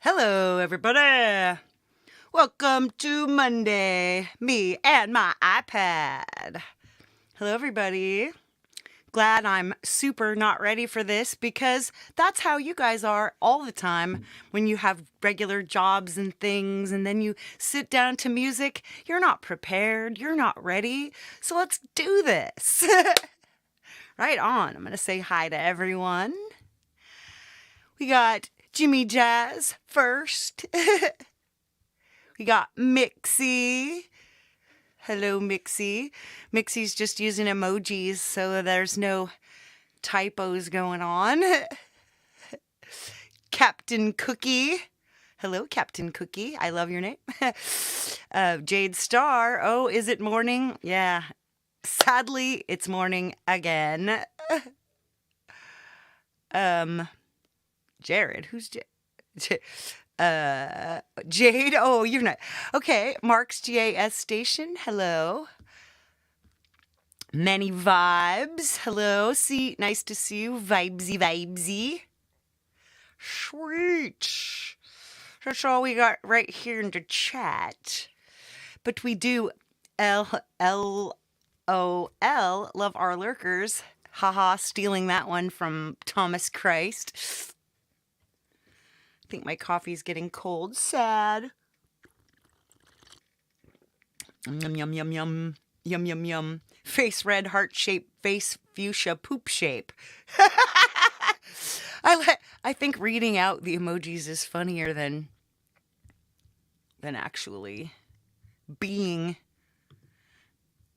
Hello, everybody. Welcome to Monday. Me and my iPad. Hello, everybody. Glad I'm super not ready for this because that's how you guys are all the time when you have regular jobs and things and then you sit down to music. You're not prepared. You're not ready. So let's do this. Right on. I'm going to say hi to everyone. We got Jimmy Jazz first. We got Mixie. Hello, Mixie. Mixie's just using emojis so there's no typos going on. Captain Cookie. Hello, Captain Cookie. I love your name. Jade Star. Oh, is it morning? Yeah. Sadly, it's morning again. Jared. Who's Jared? Jade. Oh, you're not. Okay. Mark's GAS station. Hello. Many vibes. Hello. Nice to see you. Vibesy. Sweet. That's all we got right here in the chat. But we do LOL. Love our lurkers. Haha, stealing that one from Thomas Christ. I think my coffee's getting cold. Sad. Yum, yum, yum, yum. Yum, yum, yum. Face red, heart shape, face fuchsia, poop shape. I think reading out the emojis is funnier than actually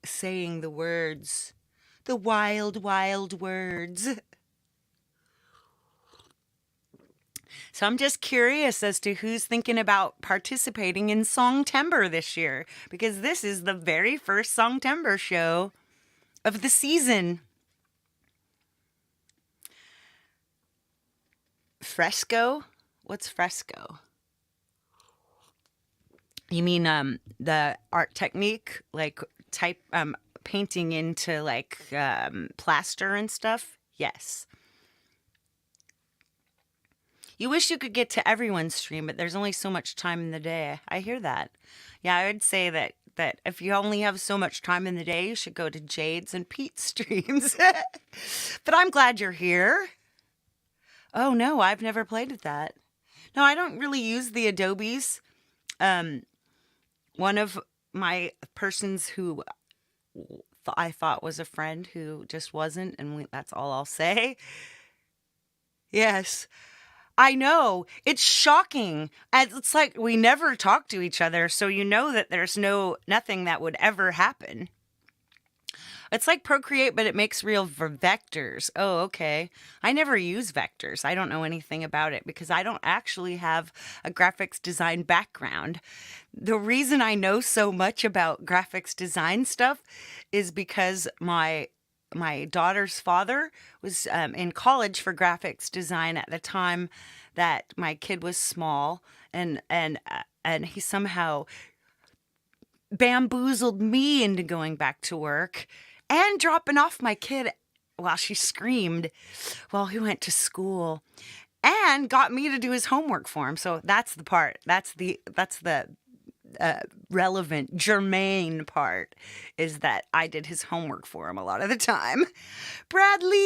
saying the words. The wild, wild words. So I'm just curious as to who's thinking about participating in Songtember this year, because this is the very first Songtember show of the season. Fresco? What's fresco? You mean the art technique, like painting into like plaster and stuff? Yes. You wish you could get to everyone's stream, but there's only so much time in the day. I hear that. Yeah, I would say that if you only have so much time in the day, you should go to Jade's and Pete's streams. But I'm glad you're here. Oh, no, I've never played with that. No, I don't really use the Adobes. One of my persons who I thought was a friend who just wasn't, and that's all I'll say. Yes. I know. It's shocking. It's like we never talk to each other, so you know that there's nothing that would ever happen. It's like Procreate, but it makes real vectors. Oh, okay. I never use vectors. I don't know anything about it because I don't actually have a graphics design background. The reason I know so much about graphics design stuff is because my daughter's father was in college for graphics design at the time that my kid was small, and he somehow bamboozled me into going back to work and dropping off my kid while she screamed while he went to school, and got me to do his homework for him. So that's the part. That's the relevant, germane part, is that I did his homework for him a lot of the time. Bradley!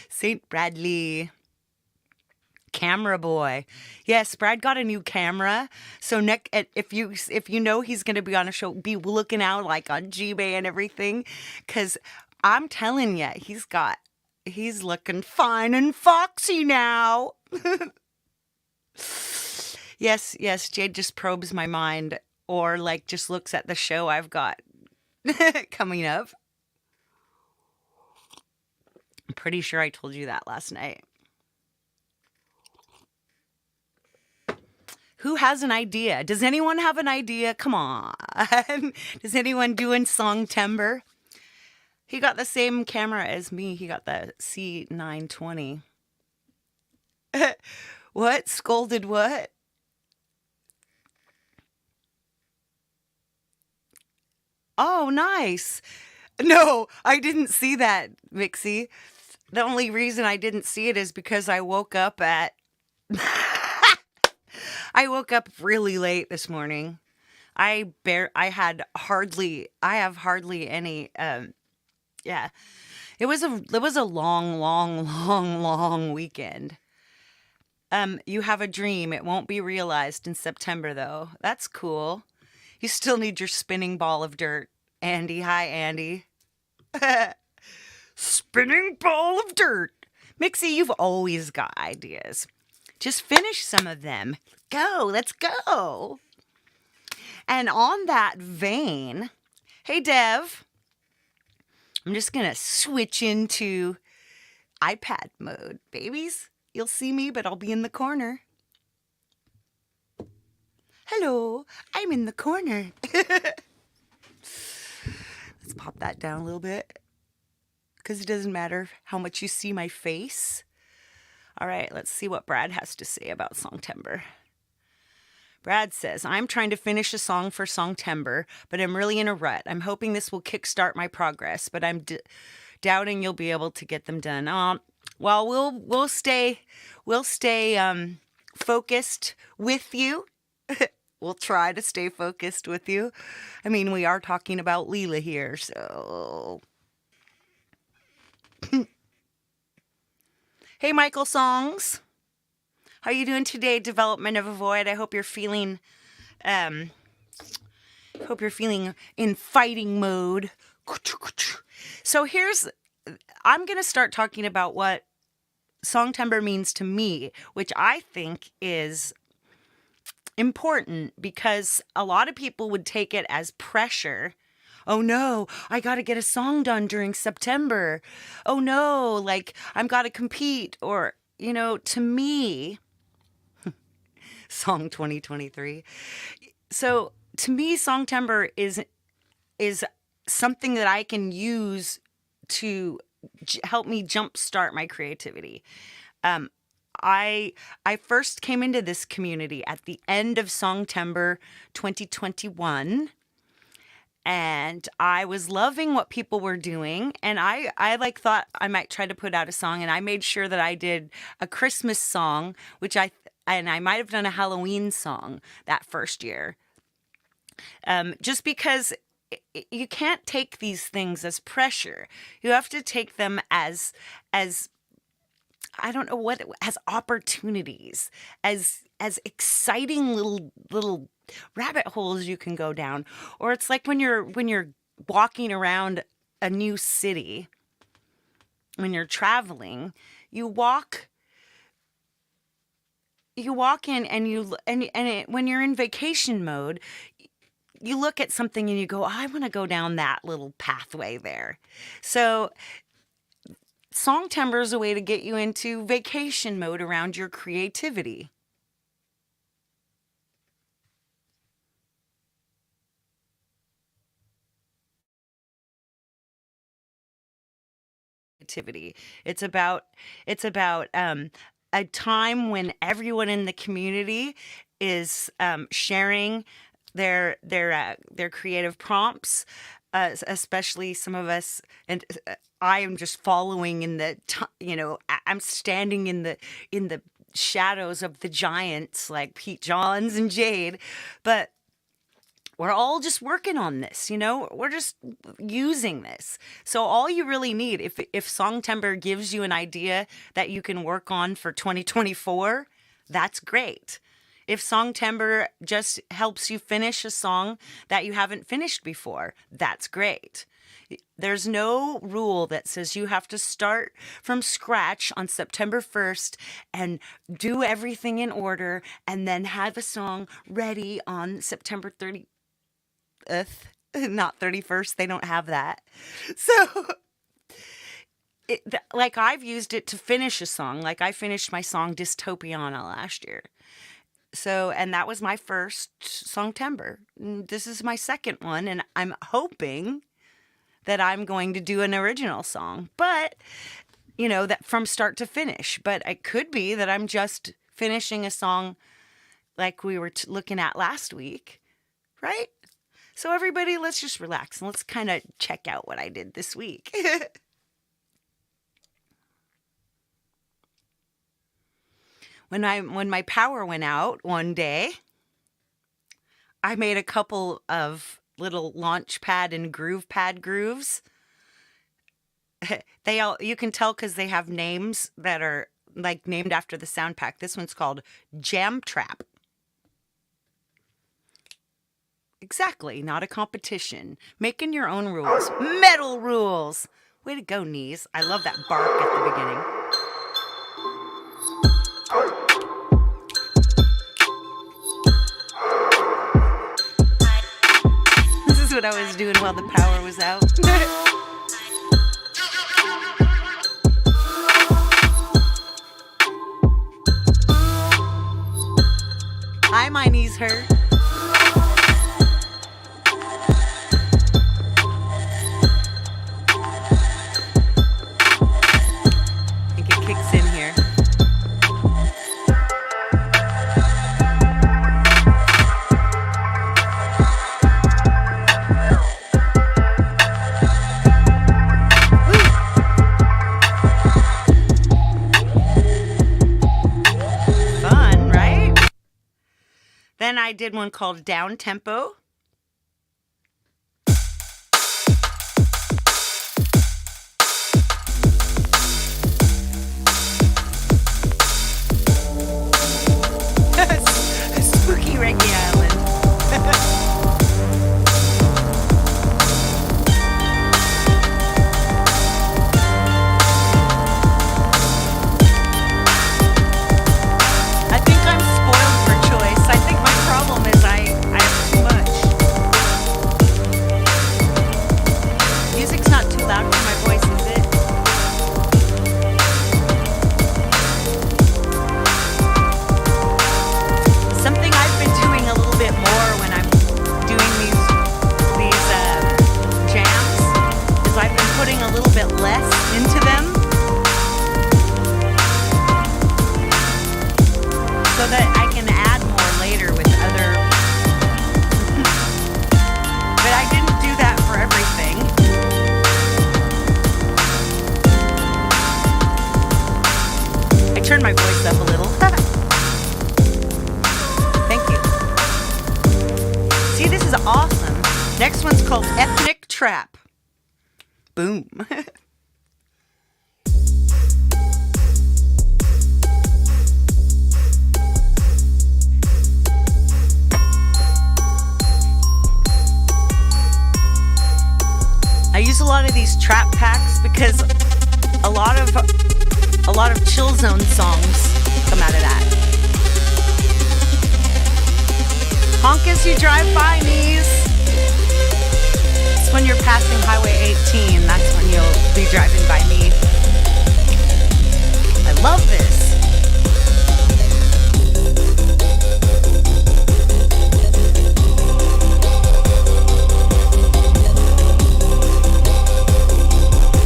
St. Bradley. Camera boy. Yes, Brad got a new camera. So if you know he's going to be on a show, be looking out like on G-Bay and everything, because I'm telling you, he's looking fine and foxy now. Yes, Jade just probes my mind, or like just looks at the show I've got coming up. I'm pretty sure I told you that last night. Who has an idea? Does anyone have an idea? Come on. Does anyone doing Songtember? He got the same camera as me. He got the C920. What? Scolded what? Oh, nice. No, I didn't see that, Mixie. The only reason I didn't see it is because I woke up at I woke up really late this morning. I have hardly any yeah. It was a long, long, long, long weekend. You have a dream. It won't be realized in September though. That's cool. You still need your spinning ball of dirt. Andy, hi Andy. Spinning ball of dirt. Mixie, you've always got ideas. Just finish some of them. Go, let's go. And on that vein, hey Dev, I'm just going to switch into iPad mode, babies. You'll see me, but I'll be in the corner. Hello, I'm in the corner. Let's pop that down a little bit because it doesn't matter how much you see my face. All right, let's see what Brad has to say about Songtember. Brad says, I'm trying to finish a song for Songtember, but I'm really in a rut. I'm hoping this will kickstart my progress, but I'm doubting you'll be able to get them done. Well, we'll stay focused with you. We'll try to stay focused with you. I mean, we are talking about Leela here, so. Hey, Michael Songs. How are you doing today, Development of a Void? I hope you're feeling in fighting mode. So I'm going to start talking about what Songtember means to me, which I think is important because a lot of people would take it as pressure. Oh no, I got to get a song done during September. Oh no, like I'm got to compete or, to me, Song 2023. So to me, Songtember is something that I can use to help me jumpstart my creativity. I first came into this community at the end of Songtember 2021. And I was loving what people were doing. And I thought I might try to put out a song. And I made sure that I did a Christmas song, and I might have done a Halloween song that first year. Just because you can't take these things as pressure. You have to take them as I don't know what, as opportunities, as exciting little rabbit holes you can go down. Or it's like when you're walking around a new city, when you're traveling, you walk in and when you're in vacation mode, you look at something and you go, oh, I want to go down that little pathway there. So Songtember is a way to get you into vacation mode around your creativity. It's about a time when everyone in the community is sharing their creative prompts, especially some of us, and I am just following in I'm standing in the shadows of the giants like Pete Johns and Jade, but we're all just working on this, we're just using this. So all you really need, if Songtember gives you an idea that you can work on for 2024, that's great. If Songtember just helps you finish a song that you haven't finished before, that's great. There's no rule that says you have to start from scratch on September 1st and do everything in order and then have a song ready on September 30th. Not 31st. They don't have that. So, like I've used it to finish a song. Like I finished my song Dystopiana last year. So, and that was my first Songtember. This is my second one, and I'm hoping that I'm going to do an original song. But, that from start to finish. But it could be that I'm just finishing a song like we were looking at last week, right? So everybody, let's just relax and let's kind of check out what I did this week. when my power went out one day, I made a couple of little launch pad and groove pad grooves. You can tell because they have names that are like named after the sound pack. This one's called Jam Trap. Exactly, not a competition. Making your own rules. Metal rules. Way to go, knees. I love that bark at the beginning. This is what I was doing while the power was out. Hi, my knees hurt. I think it kicks in here. Fun, right? Then I did one called Down Tempo. Spooky Reggae Island. I think I'm spoiled for choice. I think my problem is I have too much. Music's not too loud for my voice, is it? Something I've been doing a little bit more when I'm doing these jams is I've been putting a little bit less into them so that I can add more later with other. But I didn't do that for everything. I turned my voice up a little. Thank you. See, this is awesome. Next one's called Ethnic Trap. Boom. I use a lot of these trap packs because a lot of chill zone songs come out of that. Honk as you drive by, knees. It's when you're passing Highway 18. That's when you'll be driving by me. I love this.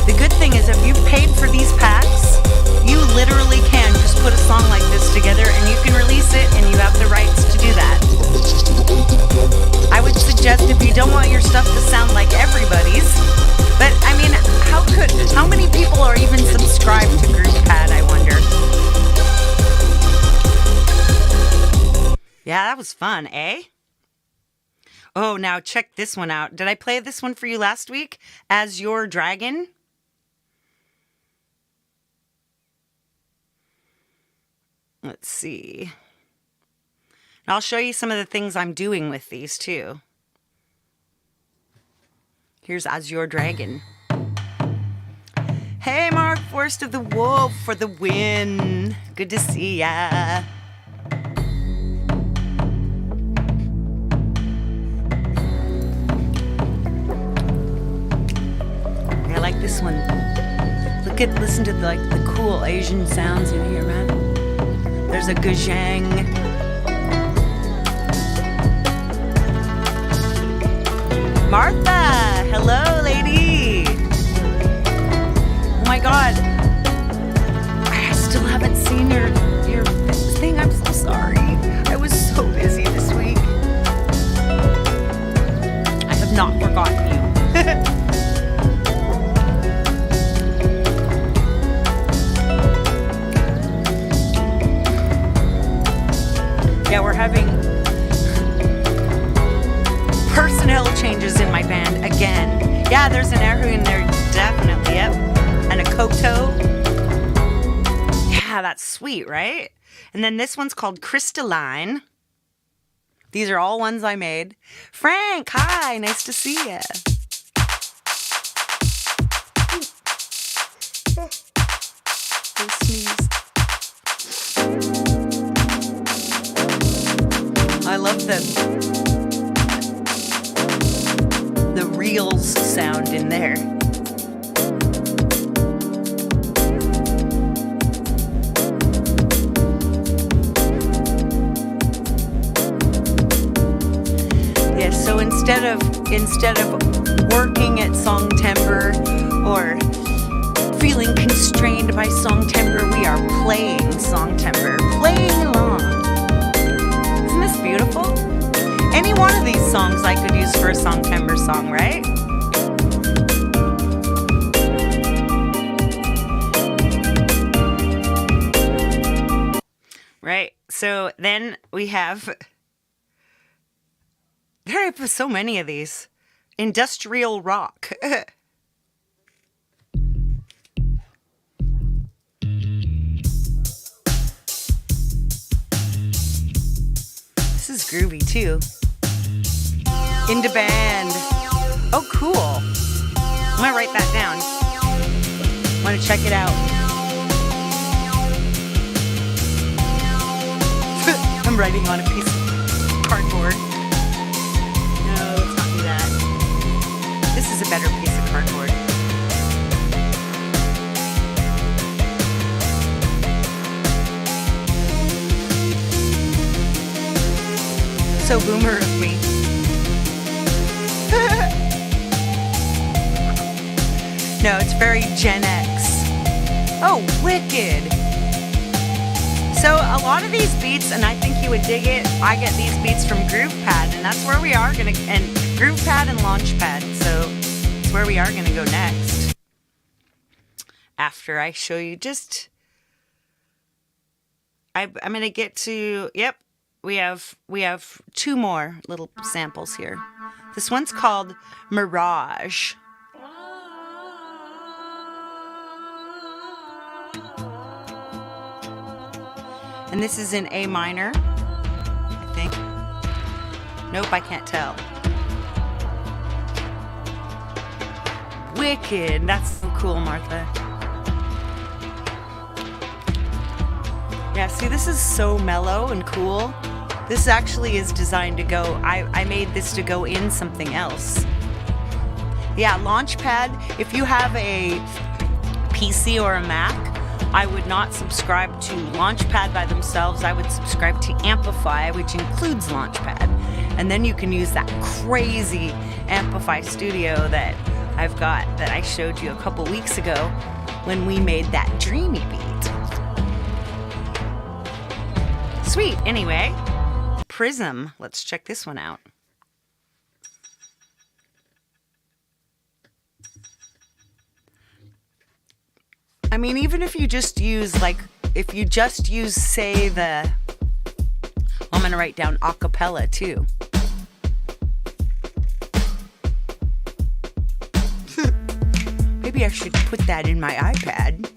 The good thing is if you've paid for these packs, you literally can just put a song like this together and you can release it and you have the rights to do that. I would suggest if you don't want your stuff to sound like everybody's, but I mean, how many people are even subscribed to GroovePad, I wonder? Yeah, that was fun, eh? Oh, now check this one out. Did I play this one for you last week? As Your Dragon? Let's see. I'll show you some of the things I'm doing with these too. Here's As Your Dragon. Hey, Mark Forrest of the Wolf for the win. Good to see ya. I like this one. Listen to the cool Asian sounds in here, man. There's a gajang. Martha, hello, lady. Oh my God, I still haven't seen your thing. I'm so sorry. I was so busy this week. I have not forgotten you. Sweet, right? And then this one's called Crystalline. These are all ones I made. Frank, hi, nice to see you. I love the reels sound in there. Yeah, so instead of working at Songtember or feeling constrained by Songtember, we are playing Songtember, playing along. Isn't this beautiful? Any one of these songs I could use for a Songtember song, right? Right, so then we have, there are so many of these. Industrial rock. This is groovy too. Into band. Oh, cool. I'm gonna write that down. I want to check it out. I'm writing on a piece of cardboard. No, let's not do that. This is a better piece of cardboard. So boomer of me. No, it's very Gen X. Oh, wicked. So a lot of these beats, and I think you would dig it, I get these beats from GroovePad, and that's where we are gonna, and GroovePad and Launchpad, so it's where we are gonna go next. After I show you just, I'm gonna get to, yep, we have two more little samples here. This one's called Mirage. And this is in A minor, I think. Nope, I can't tell. Wicked, that's so cool, Martha. Yeah, see, this is so mellow and cool. This actually is designed to go, I made this to go in something else. Yeah, Launchpad, if you have a PC or a Mac, I would not subscribe to Launchpad by themselves. I would subscribe to Amplify, which includes Launchpad. And then you can use that crazy Amplify Studio that I've got, that I showed you a couple weeks ago when we made that dreamy beat. Sweet, anyway. Prism, let's check this one out. I mean, even if you just use, like, if you just use, say, the, I'm going to write down acapella, too. Maybe I should put that in my iPad.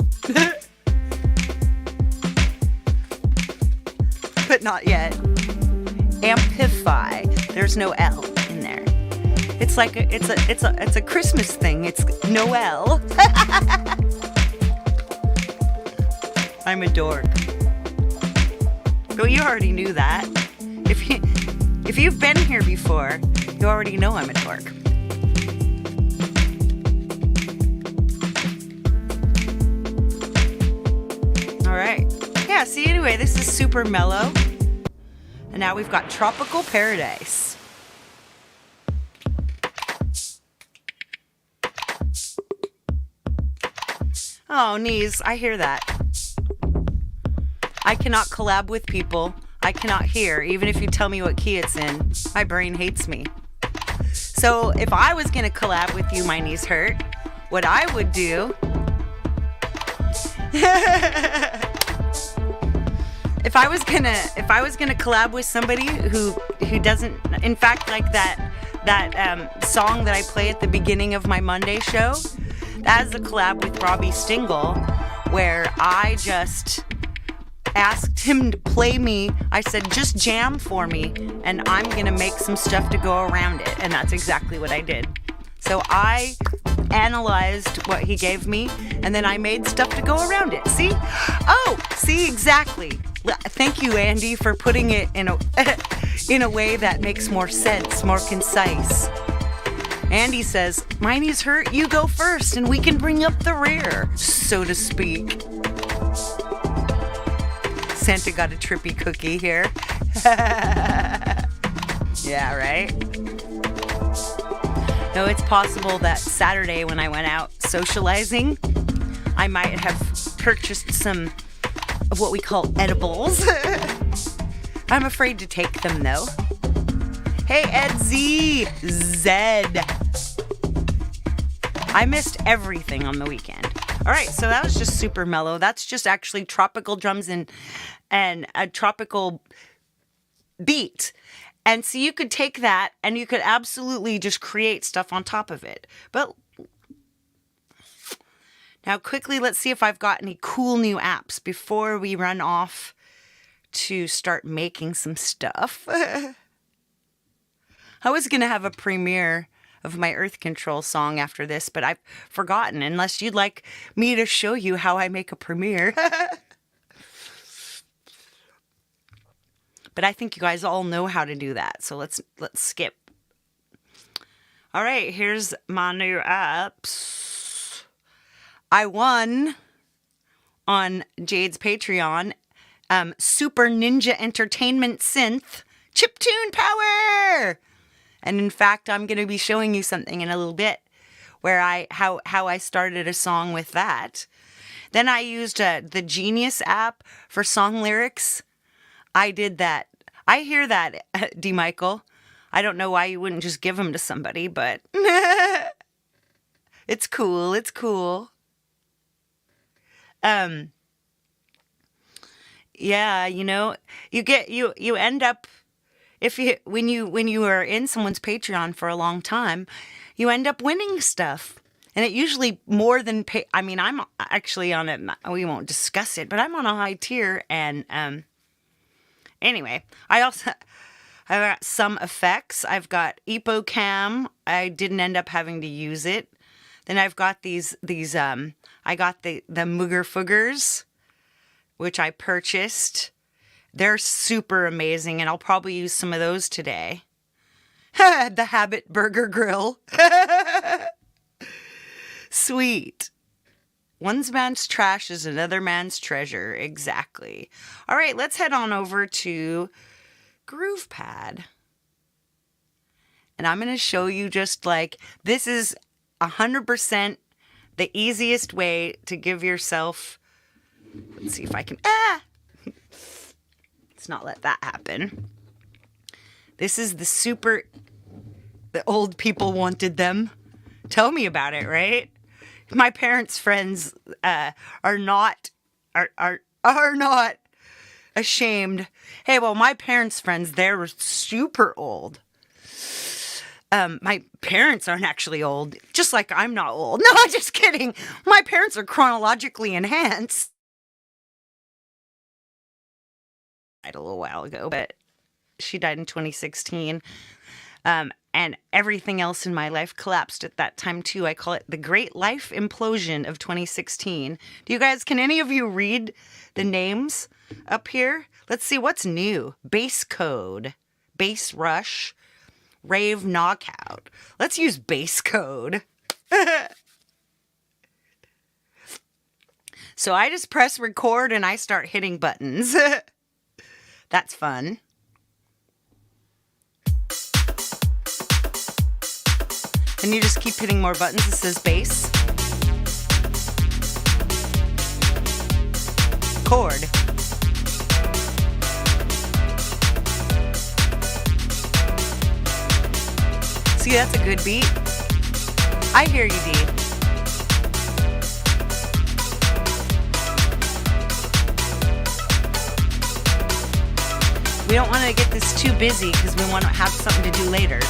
But not yet. Amplify. There's no L in there. It's like, it's a Christmas thing. It's Noel. I'm a dork. But you already knew that. If you've been here before, you already know I'm a dork. All right. Yeah, see, anyway, this is super mellow. And now we've got Tropical Paradise. Oh, knees, I hear that. I cannot collab with people I cannot hear, even if you tell me what key it's in. My brain hates me. So if I was gonna collab with you, my knees hurt, what I would do if I was gonna collab with somebody who doesn't, in fact, like that song that I play at the beginning of my Monday show, that is a collab with Robbie Stingle, where I just asked him to play me. I said, just jam for me, and I'm gonna make some stuff to go around it. And that's exactly what I did. So I analyzed what he gave me, and then I made stuff to go around it. See? Oh, see, exactly. Thank you, Andy, for putting it in a way that makes more sense, more concise. Andy says, "My knees hurt, you go first, and we can bring up the rear," so to speak. Santa got a trippy cookie here. Yeah, right? No, it's possible that Saturday when I went out socializing, I might have purchased some of what we call edibles. I'm afraid to take them, though. Hey, Ed Zed. I missed everything on the weekend. All right, so that was just super mellow. That's just actually tropical drums and a tropical beat. And so you could take that and you could absolutely just create stuff on top of it. But now quickly, let's see if I've got any cool new apps before we run off to start making some stuff. I was going to have a premiere of my Earth Control song after this, but I've forgotten, unless you'd like me to show you how I make a premiere. But I think you guys all know how to do that, so let's skip. All right, here's my new apps. I won on Jade's Patreon Super Ninja Entertainment Synth Chiptune Power. And in fact, I'm going to be showing you something in a little bit where how I started a song with that. Then I used the Genius app for song lyrics. I did that. I hear that, D. Michael. I don't know why you wouldn't just give them to somebody, but it's cool. It's cool. Yeah, you know, you end up, when you are in someone's Patreon for a long time, you end up winning stuff. And it usually more than I'm actually on it. We won't discuss it, but I'm on a high tier. And anyway, I've got some effects. I've got EpoCam. I didn't end up having to use it. Then I've got these. I got the Mooger Foogers, which I purchased. They're super amazing, and I'll probably use some of those today. The Habit Burger Grill. Sweet. One man's trash is another man's treasure. Exactly. All right, let's head on over to GroovePad. And I'm going to show you just like, this is 100% the easiest way to give yourself, let's see if I can, let's not let that happen. This is the old people wanted them. Tell me about it, right? My parents' friends are not ashamed. Hey, well, my parents' friends, they're super old. My parents aren't actually old, just like I'm not old. No, I'm just kidding. My parents are chronologically enhanced. Died a little while ago, but she died in 2016. And everything else in my life collapsed at that time too. I call it the Great Life Implosion of 2016. Can any of you read the names up here? Let's see what's new. Bass Code, Bass Rush, Rave Knockout. Let's use Bass Code. So I just press record and I start hitting buttons. That's fun. And you just keep hitting more buttons. It says bass. Chord. See, that's a good beat. I hear you, D. We don't want to get this too busy because we want to have something to do later.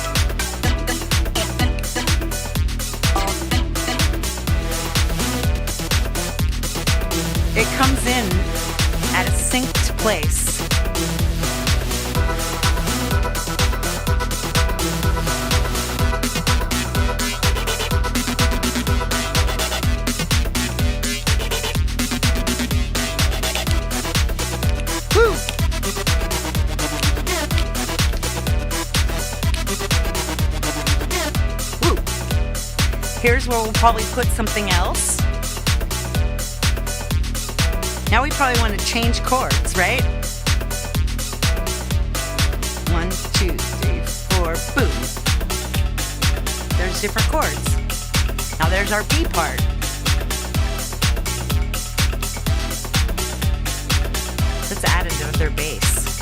It comes in at a synced place. Woo! Woo! Here's where we'll probably put something else. Now we probably want to change chords, right? 1, 2, 3, 4, boom. There's different chords. Now there's our B part. Let's add another bass.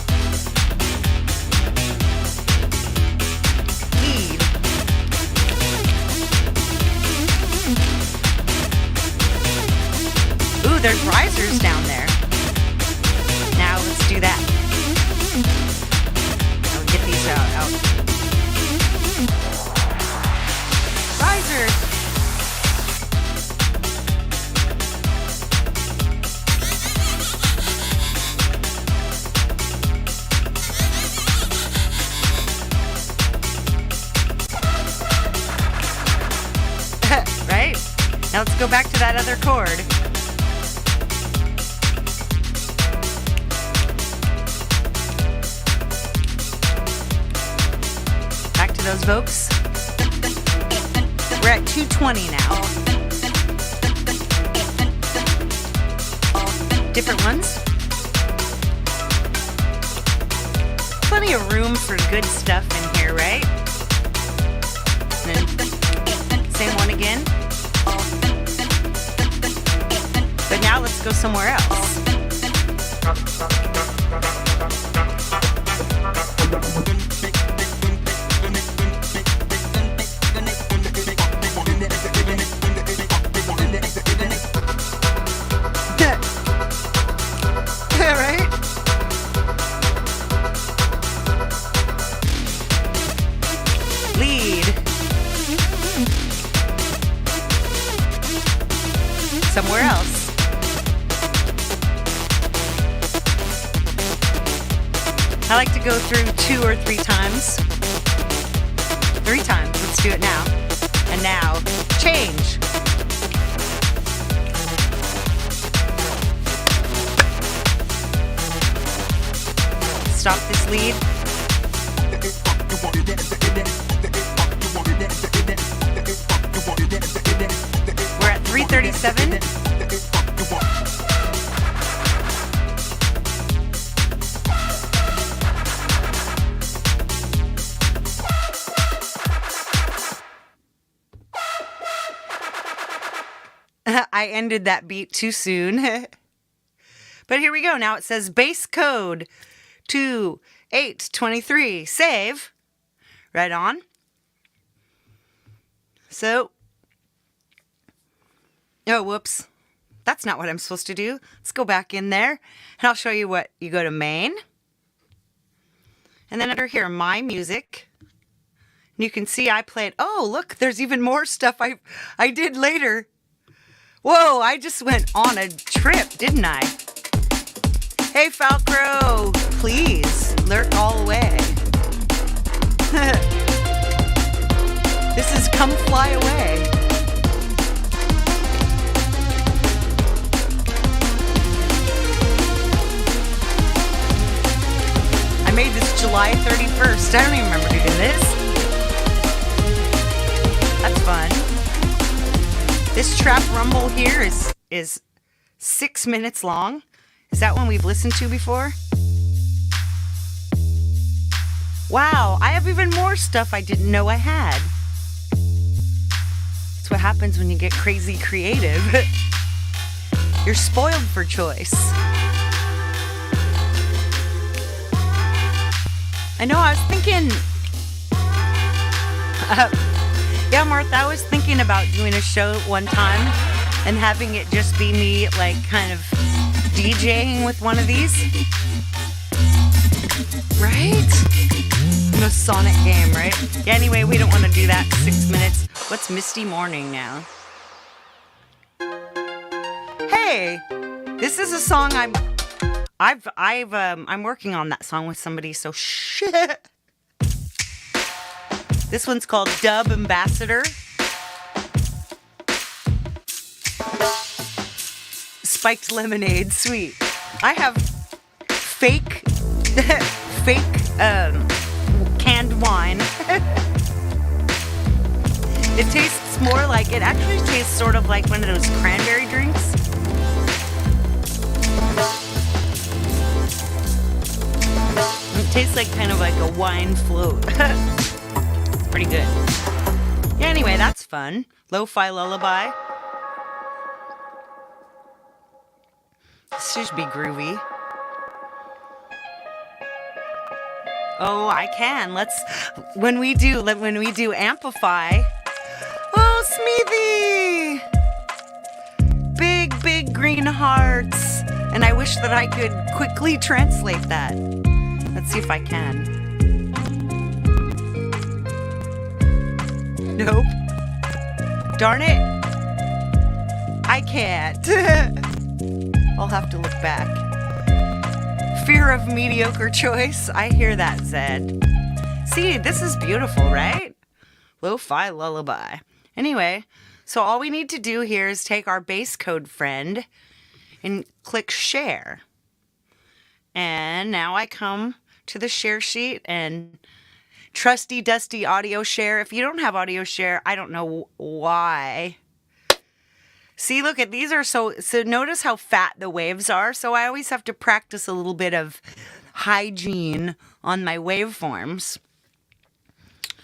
Lead. Ooh, there's risers down there. Now let's do that. I'll get these out. Risers. Right? Now let's go back to that other chord. Back to those Vokes. We're at 220 now. Different ones. Plenty of room for good stuff in here, right? And then same one again. But now let's go somewhere else. Right? Lead. Somewhere else. I like to go through 2 or 3 times. 3 times. Let's do it now. And now, change. Stop this lead. We're at 337. I ended that beat too soon. But here we go. Now it says bass code 2823. Save. Right on. So, oh, whoops. That's not what I'm supposed to do. Let's go back in there and I'll show you what. You go to main. And then under here, my music. And you can see I played. Oh, look, there's even more stuff I did later. Whoa, I just went on a trip, didn't I? Hey, Falcro, please, lurk all away. This is Come Fly Away. I made this July 31st. I don't even remember doing this. That's fun. This trap rumble here is 6 minutes long. Is that one we've listened to before? Wow, I have even more stuff I didn't know I had. That's what happens when you get crazy creative. You're spoiled for choice. I know, I was thinking... yeah, Martha, I was thinking about doing a show one time and having it just be me, like, kind of DJing with one of these. Right? No Sonic game, right? Yeah, anyway, we don't want to do that. 6 minutes. What's Misty Morning now? Hey, this is a song I'm working on that song with somebody, so shit. This one's called Dub Ambassador. Spiked lemonade, sweet. I have fake canned wine. It tastes more like, it actually tastes sort of like one of those cranberry drinks. It tastes like kind of like a wine float. Pretty good. Yeah, anyway, that's fun. Lo-fi lullaby. This should be groovy. Oh, I can. When we do amplify. Oh, Smeethy! Big green hearts. And I wish that I could quickly translate that. Let's see if I can. Nope. Darn it. I can't. I'll have to look back. Fear of mediocre choice. I hear that, Zed. See, this is beautiful, right? Lo-fi lullaby. Anyway, so all we need to do here is take our base code friend and click share. And now I come to the share sheet and trusty dusty audio share. If you don't have audio share, I don't know why. See, look at these are so notice how fat the waves are. So I always have to practice a little bit of hygiene on my waveforms.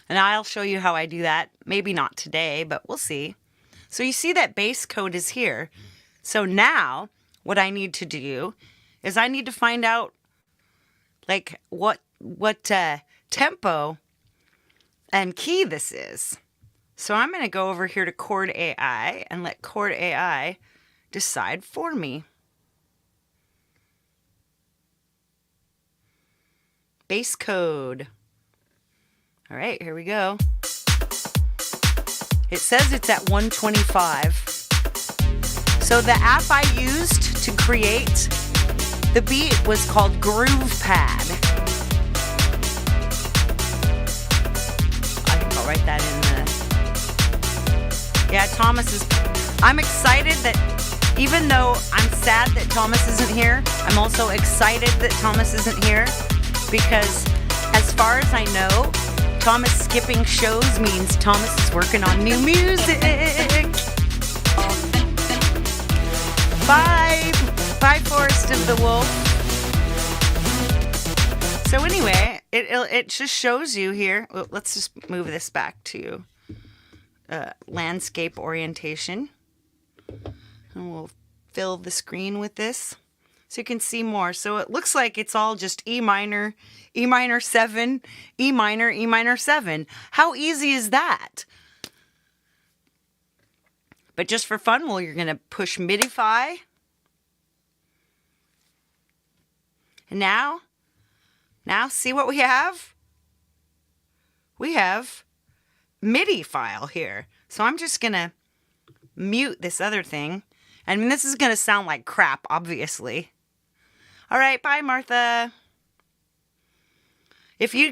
And I'll show you how I do that. Maybe not today, but we'll see. So you see that base code is here. So now what I need to do is I need to find out like what tempo and key this is. So I'm going to go over here to Chord AI and let Chord AI decide for me. Base code. All right, here we go. It says it's at 125. So the app I used to create the beat was called Groove Pad. I think I'll write that in the... Yeah, I'm excited that even though I'm sad that Thomas isn't here, I'm also excited that Thomas isn't here because as far as I know, Thomas skipping shows means Thomas is working on new music. Bye, Forest of the Wolf. So anyway, it just shows you here. Well, let's just move this back to landscape orientation. And we'll fill the screen with this so you can see more. So it looks like it's all just E minor 7, E minor 7. How easy is that? But just for fun, well, you're going to push midify. And now see what we have? We have MIDI file here. So I'm just going to mute this other thing. And this is going to sound like crap, obviously. All right, bye, Martha. If you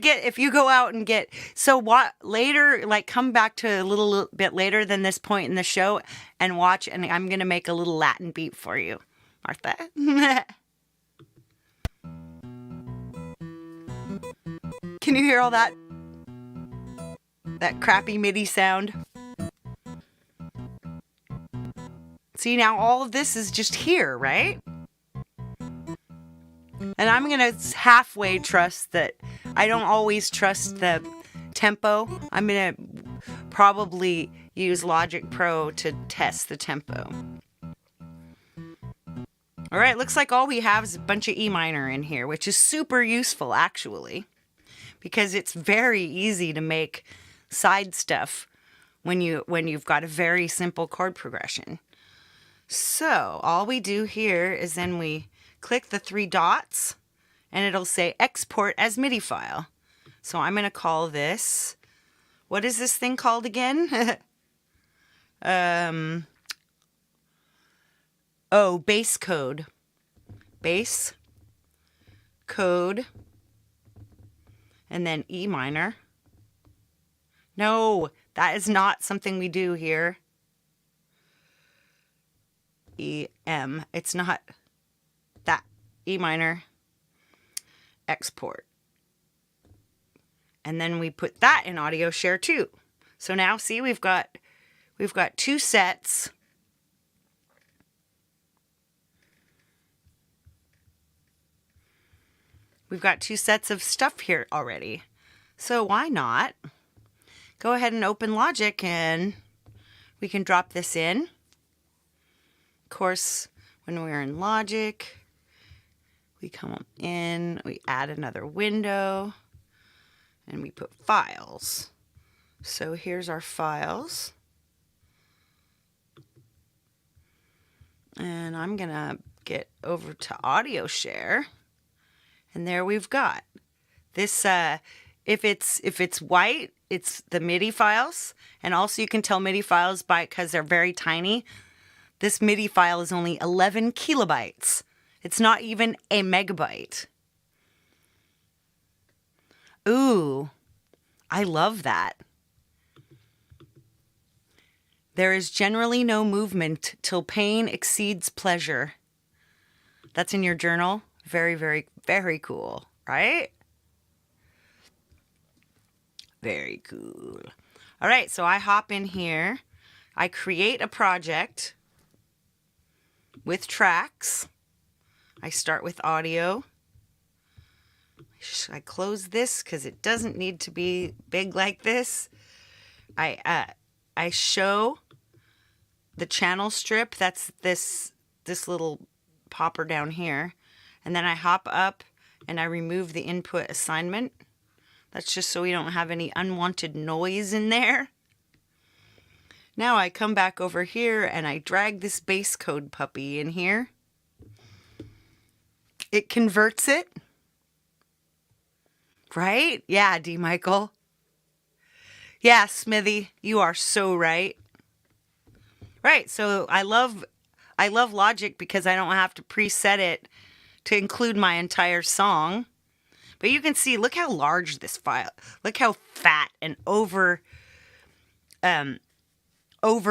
go out and get, so what later, like come back to a little bit later than this point in the show and watch, and I'm going to make a little Latin beat for you, Martha. Can you hear all that crappy MIDI sound? See, now all of this is just here, right? And I'm going to halfway trust that. I don't always trust the tempo. I'm going to probably use Logic Pro to test the tempo. All right, looks like all we have is a bunch of E minor in here, which is super useful, actually, because it's very easy to make side stuff when you've got a very simple chord progression. So all we do here is then we click the 3 dots, and it'll say export as MIDI file. So I'm going to call this, what is this thing called again? Base code. Base chord, and then E minor. No, that is not something we do here. E, M. It's not that. E minor, export. And then we put that in audio share too. So now see, we've got two sets. We've got two sets of stuff here already. So why not go ahead and open Logic and we can drop this in. Of course, when we're in Logic, we come in, we add another window, and we put files. So here's our files. And I'm gonna get over to audio share. And there we've got this. If it's white, it's the MIDI files, and also you can tell MIDI files because they're very tiny. This MIDI file is only 11 kilobytes. It's not even a megabyte. Ooh, I love that. There is generally no movement till pain exceeds pleasure. That's in your journal. Very, very, very cool, right? Very cool. All right, so I hop in here. I create a project with tracks. I start with audio. I close this because it doesn't need to be big like this. I show the channel strip. That's this little popper down here. And then I hop up and I remove the input assignment. That's just so we don't have any unwanted noise in there. Now I come back over here and I drag this bass code puppy in here. It converts it. Right? Yeah, D. Michael. Yeah, Smithy, you are so right. Right, so I love Logic because I don't have to preset it to include my entire song. But you can see, look how large this file, look how fat and over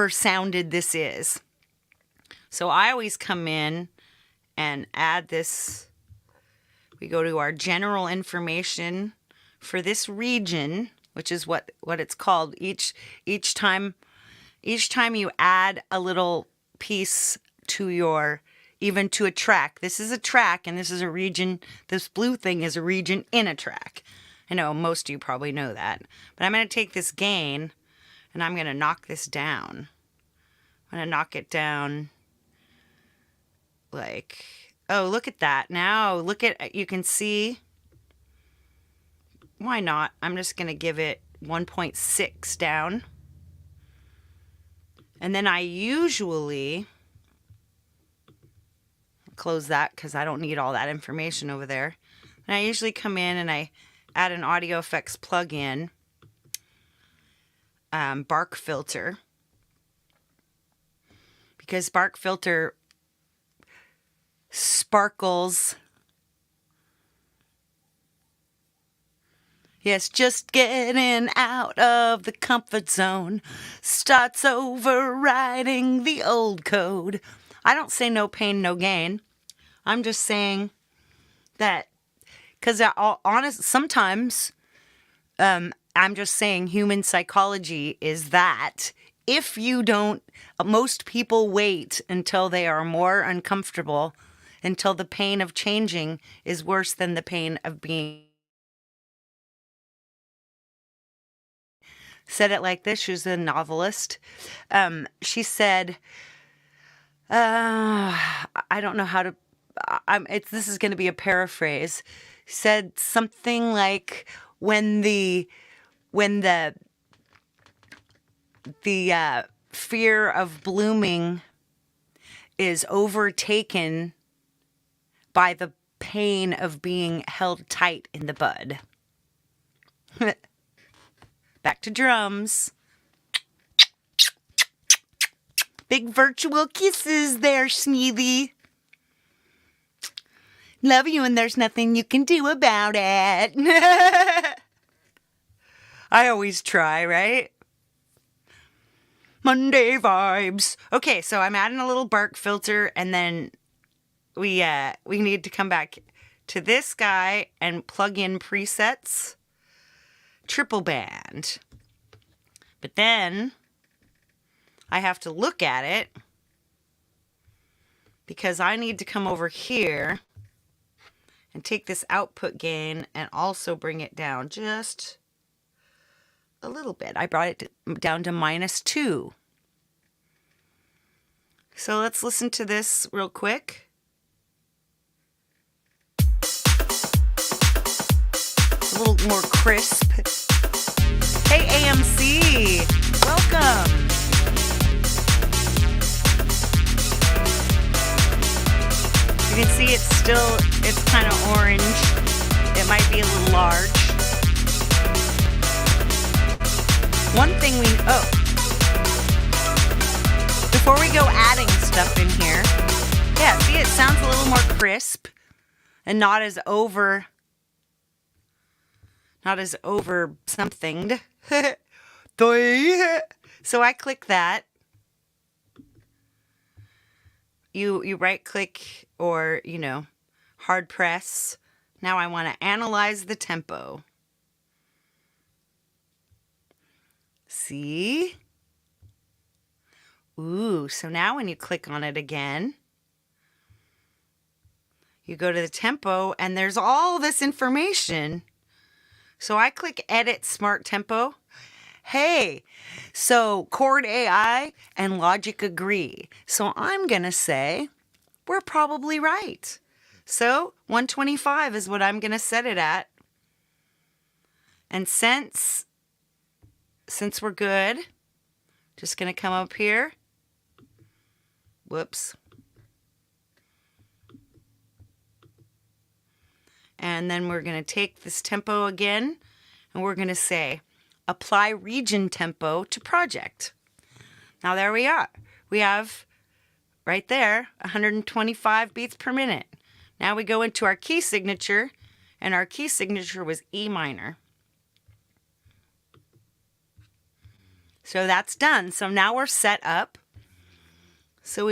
sounded this is. So I always come in and add this. We go to our general information for this region, which is what it's called. Each time you add a little piece to even to a track. This is a track and this is a region. This blue thing is a region in a track. I know most of you probably know that. But I'm going to take this gain and I'm going to knock this down. I'm going to knock it down like, oh, look at that. Now look at, you can see. Why not? I'm just going to give it 1.6 down. And then I usually close that because I don't need all that information over there. And I usually come in and I add an audio effects plugin, Bark Filter, because Bark Filter sparkles. Yes, just getting out of the comfort zone starts overriding the old code. I don't say no pain, no gain. I'm just saying that because sometimes I'm just saying human psychology is that if you don't, most people wait until they are more uncomfortable, until the pain of changing is worse than the pain of being. Said it like this. She was a novelist. She said, I don't know how to, this is going to be a paraphrase. Said something like, when the fear of blooming is overtaken by the pain of being held tight in the bud. Back to drums. Big virtual kisses there, Sneezy. Love you and there's nothing you can do about it. I always try, right? Monday vibes. Okay, so I'm adding a little bark filter, and then we need to come back to this guy and plug in presets. Triple band. But then I have to look at it because I need to come over here and take this output gain and also bring it down just a little bit. I brought it down to -2. So let's listen to this real quick. A little more crisp. Hey AMC, welcome. You can see it's kind of orange. It might be a little large. One thing before we go adding stuff in here, yeah, see, it sounds a little more crisp and not as over somethinged. So I click that. You right click or, hard press. Now I want to analyze the tempo. See? Ooh, so now when you click on it again, you go to the tempo and there's all this information. So I click Edit Smart Tempo. Hey, so Chord AI and Logic agree. So I'm going to say we're probably right. So 125 is what I'm going to set it at. And since we're good, just going to come up here. Whoops. And then we're going to take this tempo again, and we're going to say, apply region tempo to project. Now there we are. We have, right there, 125 beats per minute. Now we go into our key signature, and our key signature was E minor. So that's done. So now we're set up. So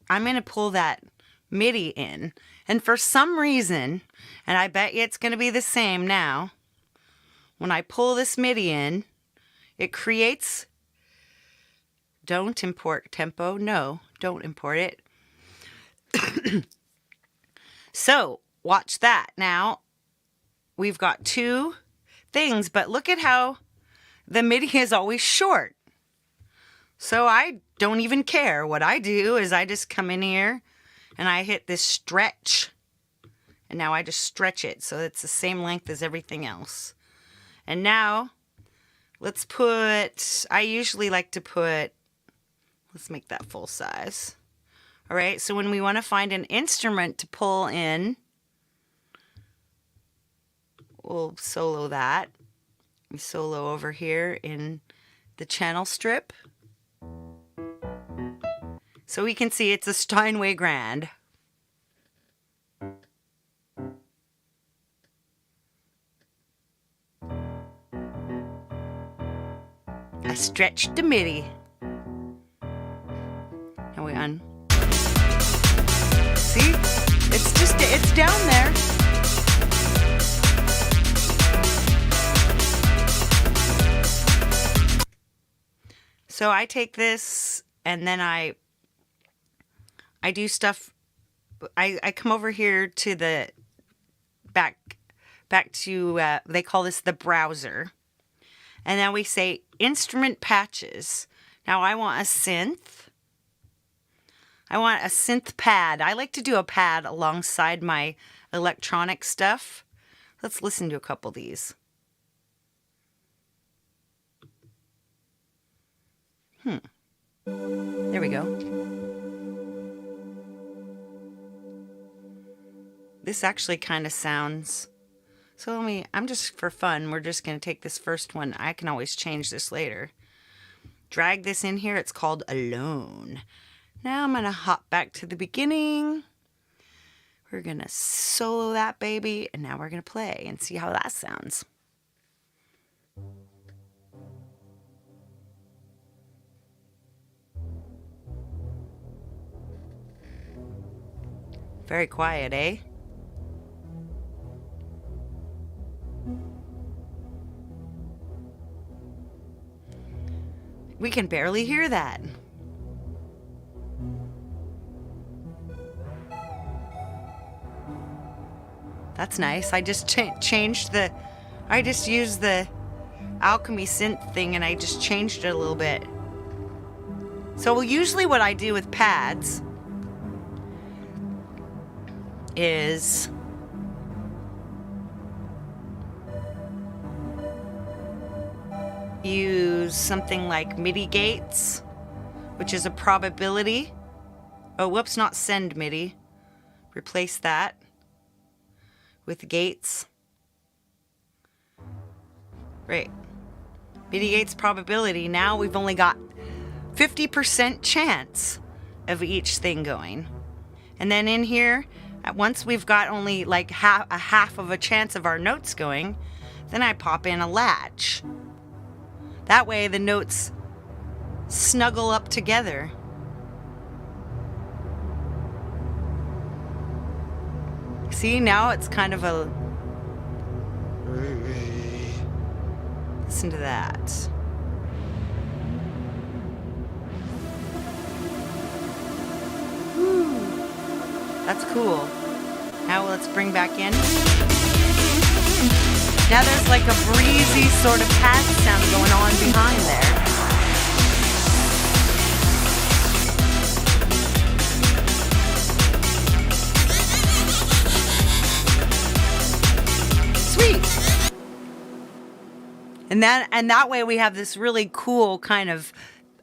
I'm going to pull that MIDI in. And for some reason, and I bet you it's going to be the same now, when I pull this MIDI in, it creates, don't import tempo. No, don't import it. So watch that. Now we've got two things, but look at how the MIDI is always short. So I don't even care. What I do is I just come in here and I hit this stretch. And now I just stretch it so it's the same length as everything else. And now let's I usually like to let's make that full size. All right, so when we want to find an instrument to pull in, we'll solo that. We solo over here in the channel strip. So we can see it's a Steinway Grand. I stretched the MIDI. And we see? It's down there. So I take this and then I do stuff. I come over here to the back to, they call this the browser. And then we say instrument patches. Now I want a synth. I want a synth pad. I like to do a pad alongside my electronic stuff. Let's listen to a couple of these. There we go. This actually kind of sounds... So I'm just for fun, we're just going to take this first one. I can always change this later. Drag this in here. It's called Alone. Now I'm going to hop back to the beginning. We're going to solo that baby, and now we're going to play and see how that sounds. Very quiet, eh? We can barely hear that. That's nice. I just changed the... I just used the Alchemy synth thing and I just changed it a little bit. So usually what I do with pads is use something like MIDI gates, which is a probability. Oh, whoops, not send MIDI. Replace that with gates. Right. MIDI gates probability. Now we've only got 50% chance of each thing going. And then in here, once we've got only like half of a chance of our notes going, then I pop in a latch. That way the notes snuggle up together. See, now it's kind of a... Listen to that. Woo. That's cool. Now let's bring back in. Now there's like a breezy sort of pad sound going on behind there. Sweet. And that way we have this really cool kind of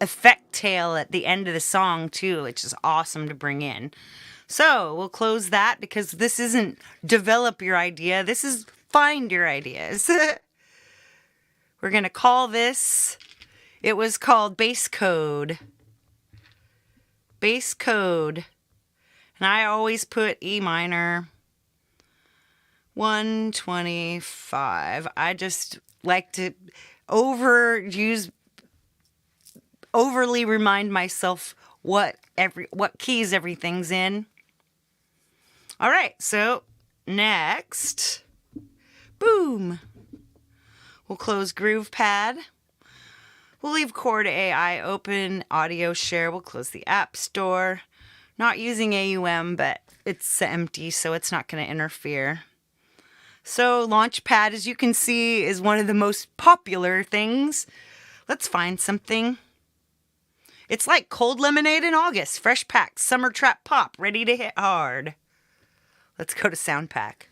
effect tail at the end of the song too, which is awesome to bring in. So we'll close that because this isn't develop your idea. This is find your ideas. We're going to call this, it was called Bass Code. Bass Code. And I always put E minor 125. I just like to overly remind myself what keys everything's in. All right, so next, boom. We'll close Groove Pad. We'll leave Chord AI open, audio share. We'll close the App Store. Not using AUM, but it's empty, so it's not going to interfere. So Launchpad, as you can see, is one of the most popular things. Let's find something. It's like cold lemonade in August, fresh packed, summer trap pop, ready to hit hard. Let's go to Sound Pack.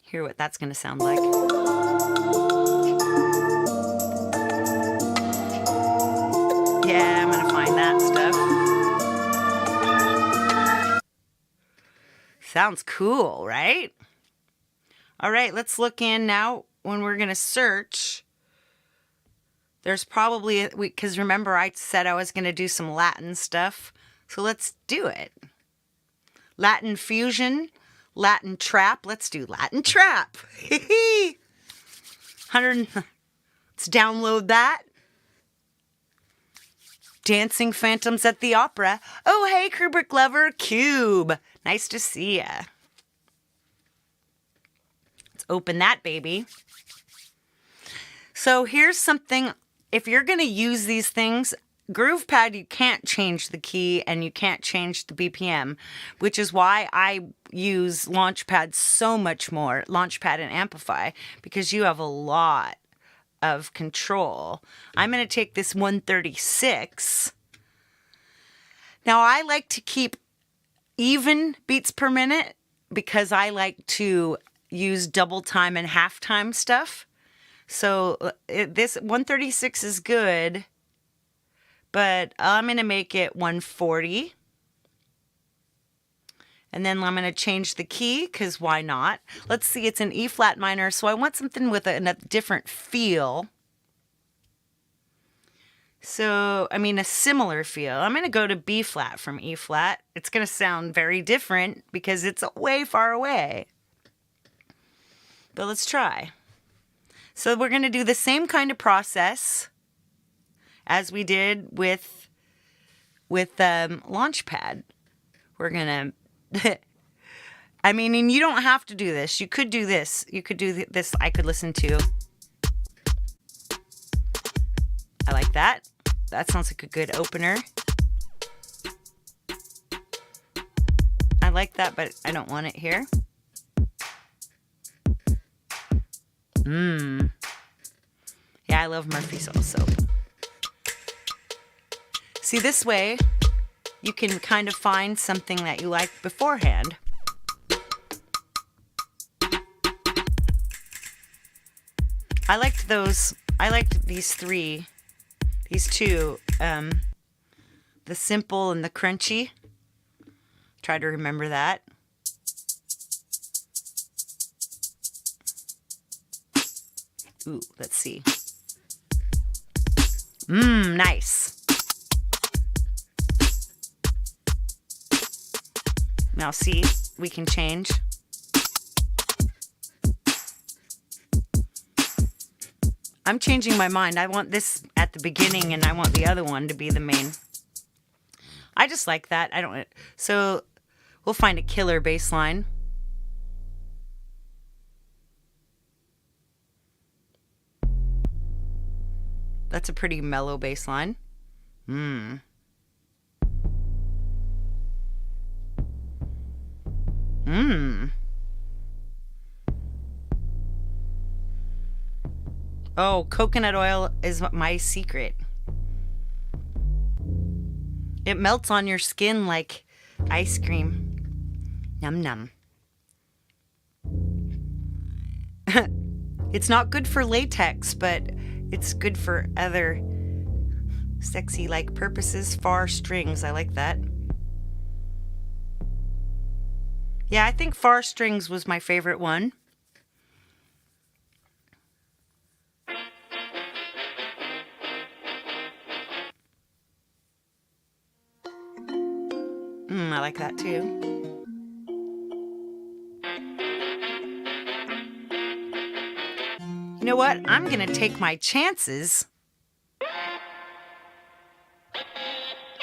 Hear what that's going to sound like. Yeah, I'm going to find that stuff. Sounds cool, right? All right, let's look in now when we're going to search. There's probably, because remember I said I was going to do some Latin stuff. So let's do it. Latin fusion, Latin trap. Let's do Latin trap. 100. Let's download that. Dancing Phantoms at the Opera. Oh, hey, Kubrick lover, Cube. Nice to see ya. Let's open that baby. So here's something. If you're going to use these things, GroovePad, you can't change the key and you can't change the BPM, which is why I use Launchpad so much more, Launchpad and Amplify, because you have a lot of control. I'm going to take this 136. Now, I like to keep even beats per minute because I like to use double time and half time stuff. So this 136 is good. But I'm going to make it 140. And then I'm going to change the key, because why not? Let's see, it's an E flat minor, so I want something with a different feel. So, I mean, a similar feel. I'm going to go to B flat from E flat. It's going to sound very different because it's way far away. But let's try. So we're going to do the same kind of process as we did with Launchpad. We're going to, I mean, and you don't have to do this. You could do this. You could do this. I could listen to. I like that. That sounds like a good opener. I like that, but I don't want it here. Yeah, I love Murphy's Oil Soap. See, this way, you can kind of find something that you like beforehand. I liked these two, the simple and the crunchy. Try to remember that. Ooh, let's see. Nice. Now see, we can change. I'm changing my mind. I want this at the beginning and I want the other one to be the main. I just like that. So we'll find a killer bass line. That's a pretty mellow bass line. Oh, coconut oil is my secret. It melts on your skin like ice cream. Num num. It's not good for latex, but it's good for other sexy like purposes. Far strings, I like that. Yeah, I think far strings was my favorite one. I like that too. You know what? I'm gonna take my chances.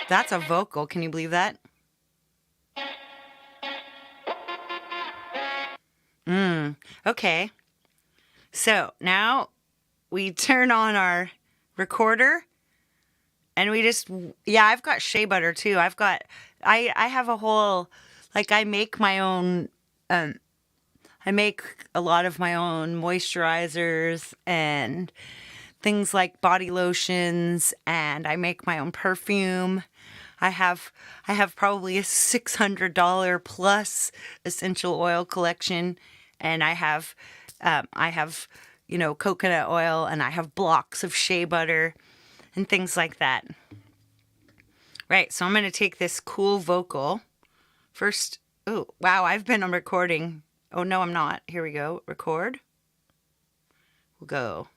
That's a vocal. Can you believe that? Okay. So now we turn on our recorder and we just, yeah, I've got shea butter too. I have a whole, like I make my own, I make a lot of my own moisturizers and things like body lotions, and I make my own perfume. I have probably a $600 plus essential oil collection, and I have coconut oil, and I have blocks of shea butter and things like that. Right, so I'm going to take this cool vocal first. Oh, wow, I've been on recording. Oh, no, I'm not. Here we go. Record. We'll go.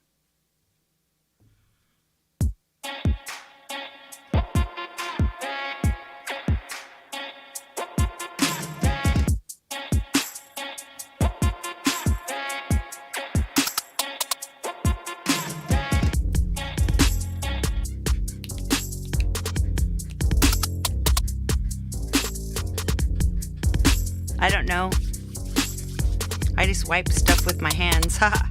I don't know. I just wipe stuff with my hands. Haha.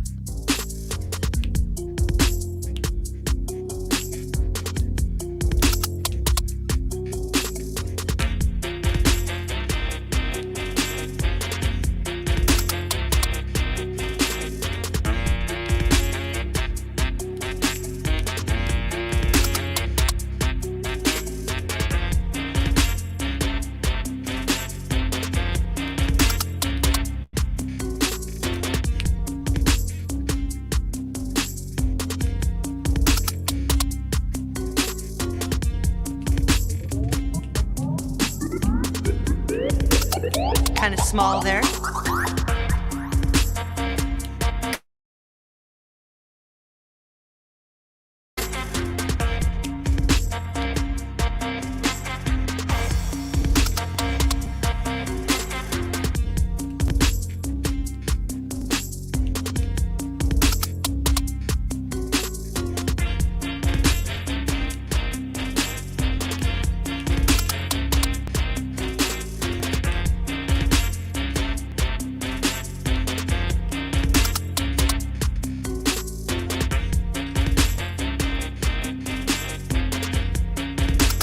Kind of small there.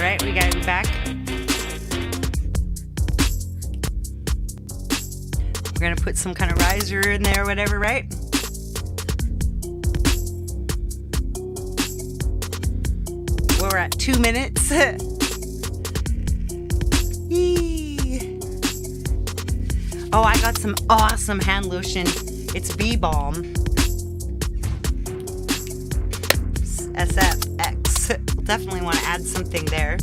right? We gotta be back. We're gonna put some kind of riser in there, whatever, right? We're at 2 minutes. Yee. Oh, I got some awesome hand lotion. It's Bee Balm. SFX. We'll definitely want to add something there.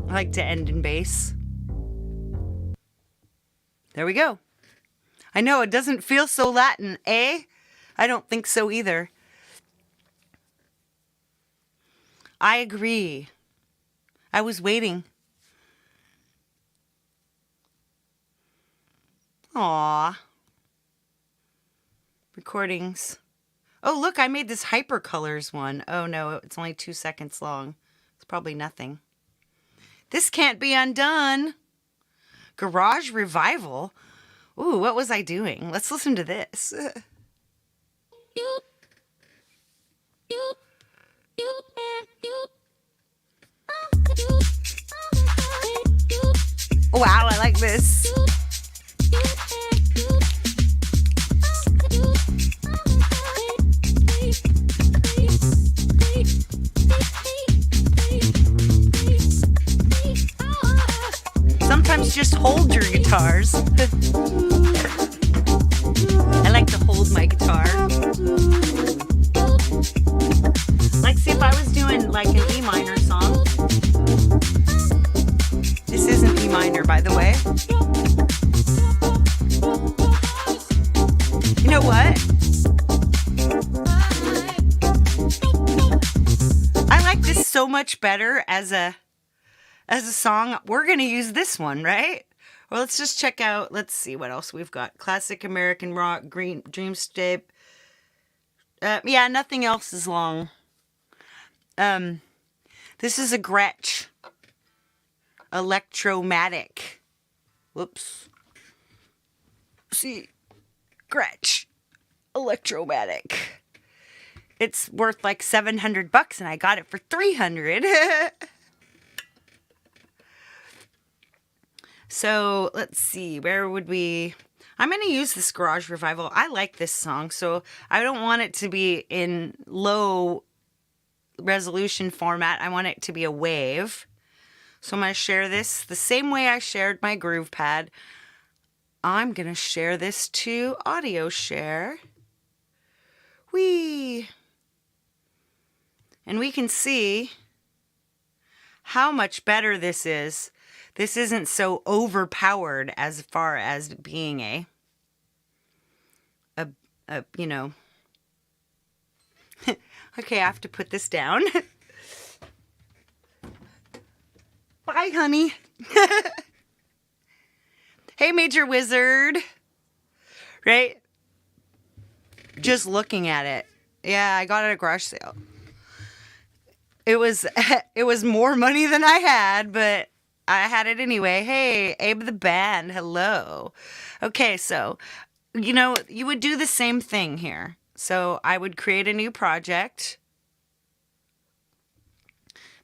I like to end in bass. There we go. I know it doesn't feel so Latin, eh? I don't think so either. I agree. I was waiting. Aww. Recordings. Oh, look, I made this hypercolors one. Oh no, it's only 2 seconds long. It's probably nothing. This can't be undone. Garage revival. Ooh, what was I doing? Let's listen to this. Wow, I like this. Sometimes just hold your guitars. I like to hold my guitar. Like, see, if I was doing like an E minor song. This isn't E minor, by the way. You know what? I like this so much better as a song. We're going to use this one, right? Well, let's just check out, let's see what else we've got. Classic American rock, green dreamscape. Yeah, nothing else is long. This is a Gretsch Electromatic. Whoops. See, Gretsch Electromatic. It's worth like $700 and I got it for $300. So let's see, where would we... I'm going to use this Garage Revival. I like this song, so I don't want it to be in low resolution format. I want it to be a wave. So I'm going to share this the same way I shared my Groove Pad. I'm going to share this to Audio Share. Whee! And we can see how much better this is. This isn't so overpowered as far as being a you know. Okay, I have to put this down. Bye, honey. Hey, Major Wizard. Right? Just looking at it. Yeah, I got it at a garage sale. It was more money than I had, but I had it anyway. Hey, Abe the Band, hello. Okay, so, you know, you would do the same thing here. So I would create a new project.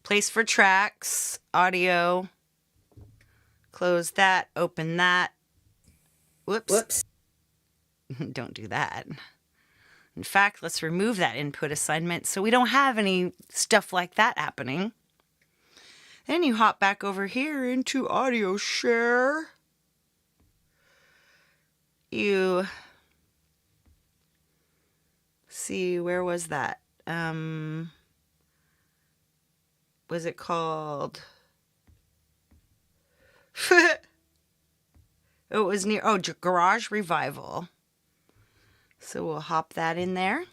Place for tracks, audio. Close that, open that. Whoops. Don't do that. In fact, let's remove that input assignment so we don't have any stuff like that happening. Then you hop back over here into Audio Share. You see, where was that? Was it called? It was near, Garage Revival. So we'll hop that in there.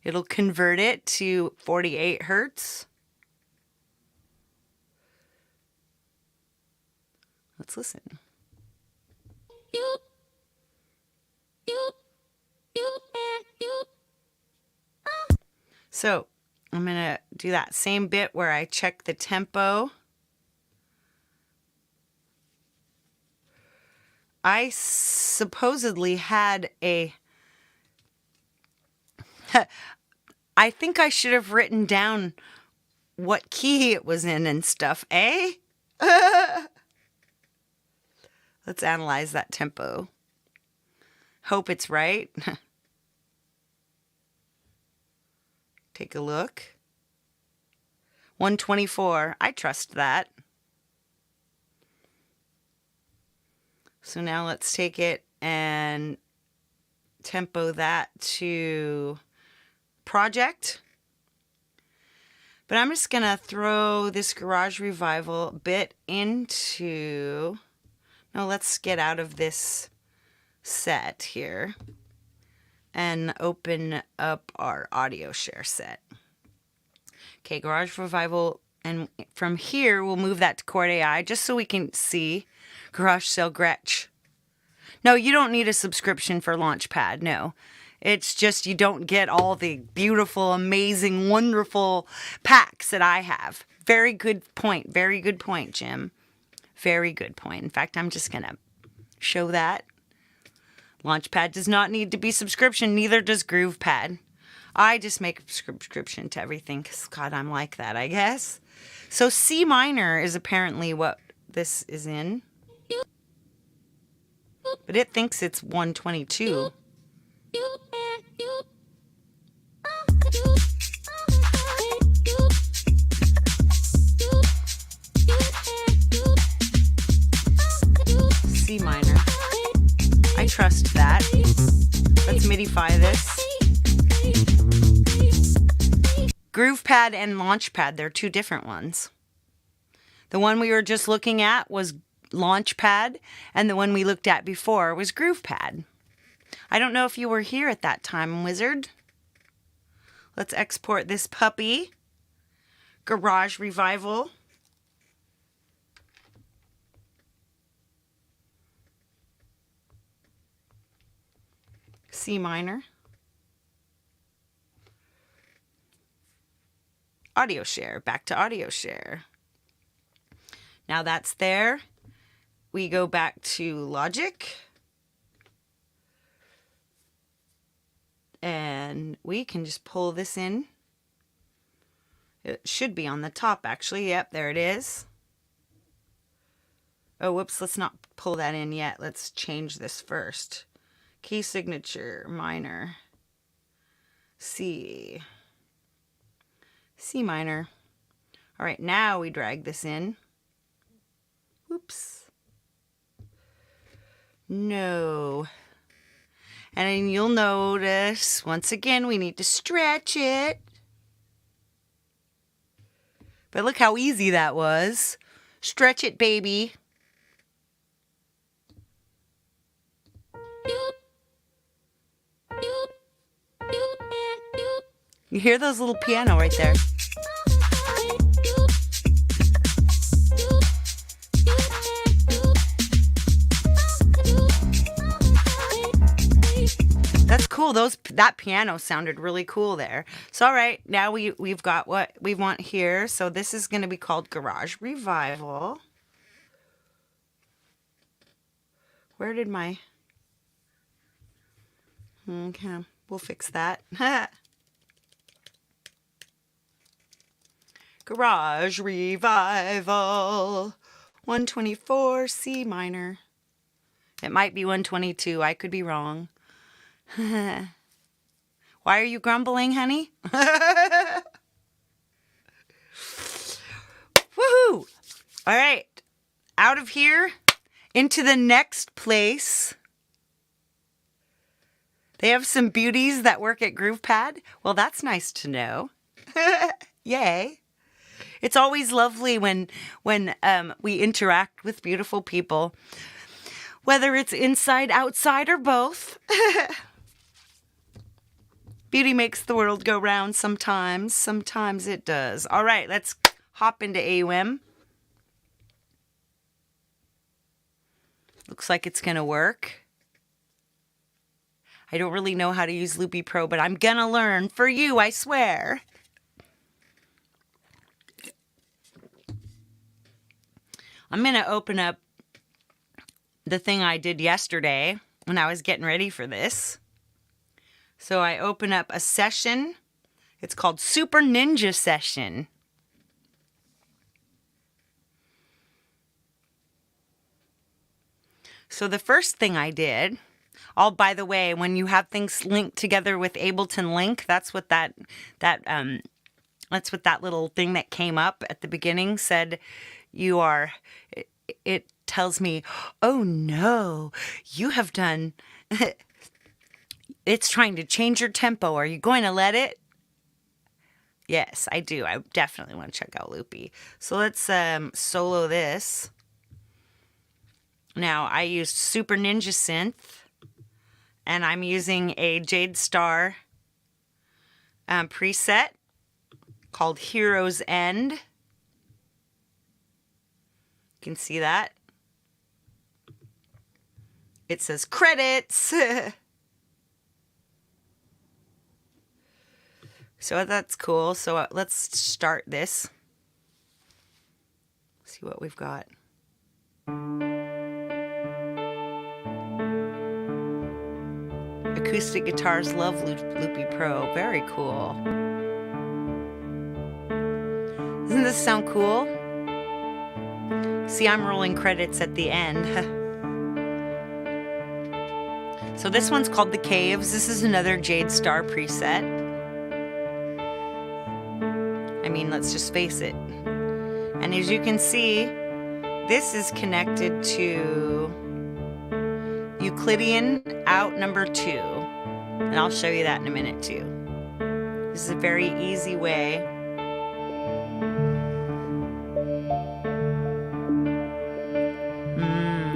It'll convert it to 48 hertz. Let's listen. So I'm going to do that same bit where I check the tempo. I supposedly had a... I think I should have written down what key it was in and stuff, eh? Let's analyze that tempo. Hope it's right. Take a look. 124. I trust that. So now let's take it and tempo that to project. But I'm just going to throw this Garage Revival bit into... No, let's get out of this set here and open up our audio share set. Okay, Garage Revival, and from here we'll move that to Chord AI just so we can see Garage Sale Gretsch. No, you don't need a subscription for Launchpad, no. It's just you don't get all the beautiful, amazing, wonderful packs that I have. Very good point, Jim. Very good point. In fact, I'm just going to show that. Launchpad does not need to be subscription, neither does GroovePad. I just make a subscription to everything because, God, I'm like that, I guess. So C minor is apparently what this is in. But it thinks it's 122. C minor. I trust that. Let's MIDI-fy this. GroovePad and Launchpad, they're two different ones. The one we were just looking at was Launchpad, and the one we looked at before was GroovePad. I don't know if you were here at that time, Wizard. Let's export this puppy. Garage Revival. C minor. Audio share. Back to audio share. Now that's there. We go back to Logic. And we can just pull this in. It should be on the top, actually. Yep, there it is. Oh, whoops, let's not pull that in yet. Let's change this first. Key signature, minor, C, C minor. All right, now we drag this in. Whoops. No. And then you'll notice, once again, we need to stretch it. But look how easy that was. Stretch it, baby. You hear those little piano right there? That's cool. That piano sounded really cool there. So all right, now we've got what we want here. So this is going to be called Garage Revival. Where did my... Okay, we'll fix that. Garage Revival. 124 C minor. It might be 122. I could be wrong. Why are you grumbling, honey? Woohoo! All right. Out of here into the next place. They have some beauties that work at GroovePad. Well, that's nice to know. Yay. It's always lovely when we interact with beautiful people, whether it's inside, outside, or both. Beauty makes the world go round sometimes. Sometimes it does. All right, let's hop into AUM. Looks like it's going to work. I don't really know how to use Loopy Pro, but I'm going to learn for you, I swear. I'm going to open up the thing I did yesterday when I was getting ready for this. So I open up a session. It's called Super Ninja Session. So the first thing I did, by the way, when you have things linked together with Ableton Link, that's what that little thing that came up at the beginning said. It tells me, oh no, you have done, it's trying to change your tempo. Are you going to let it? Yes, I do. I definitely want to check out Loopy. So let's solo this. Now, I used Super Ninja Synth, and I'm using a Jade Star preset called Hero's End. You can see that. It says credits. So that's cool. So let's start this. See what we've got. Acoustic guitars love Loopy Pro. Very cool. Doesn't this sound cool? See, I'm rolling credits at the end. So this one's called The Caves. This is another Jade Star preset. I mean, let's just face it. And as you can see, this is connected to Euclidean out number 2. And I'll show you that in a minute too. This is a very easy way.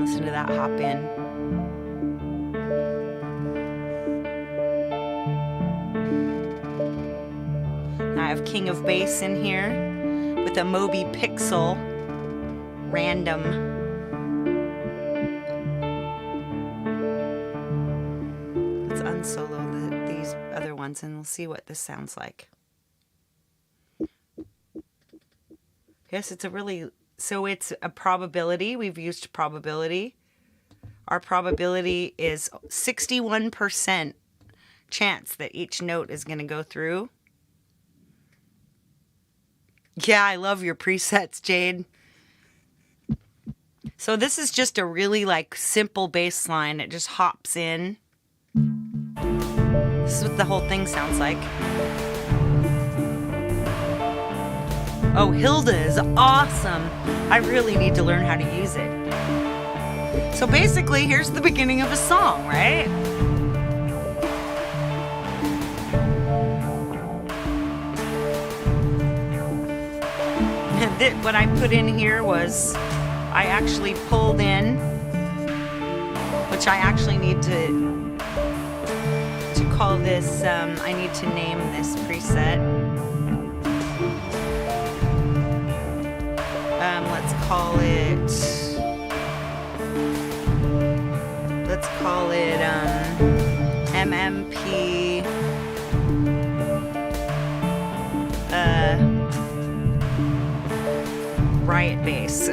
Listen to that hop in. Now I have King of Bass in here with a Moby Pixel random. Let's unsolo these other ones and we'll see what this sounds like. Yes, it's so it's a probability. We've used probability. Our probability is 61% chance that each note is going to go through. Yeah, I love your presets, Jade. So this is just a really simple bass line. It just hops in. This is what the whole thing sounds like. Oh, Hilda is awesome. I really need to learn how to use it. So basically, here's the beginning of a song, right? What I put in here was, I actually pulled in, which I actually need to call this, I need to name this preset. Let's call it MMP Riot Bass.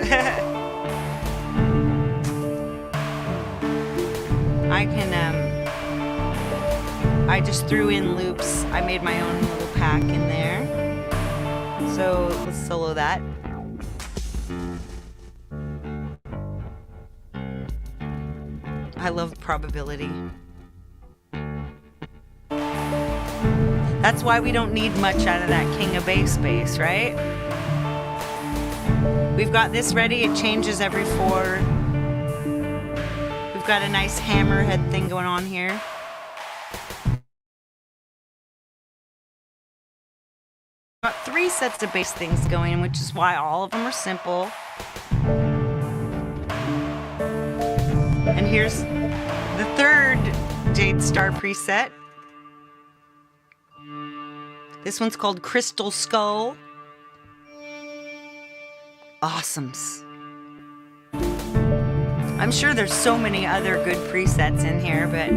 I just threw in loops. I made my own little pack in there. So let's solo that. I love probability. That's why we don't need much out of that King of Bass bass, right? We've got this ready. It changes every 4. We've got a nice hammerhead thing going on here. 3 sets of bass things going, which is why all of them are simple. And here's the third Jade Star preset. This one's called Crystal Skull. Awesomes. I'm sure there's so many other good presets in here, but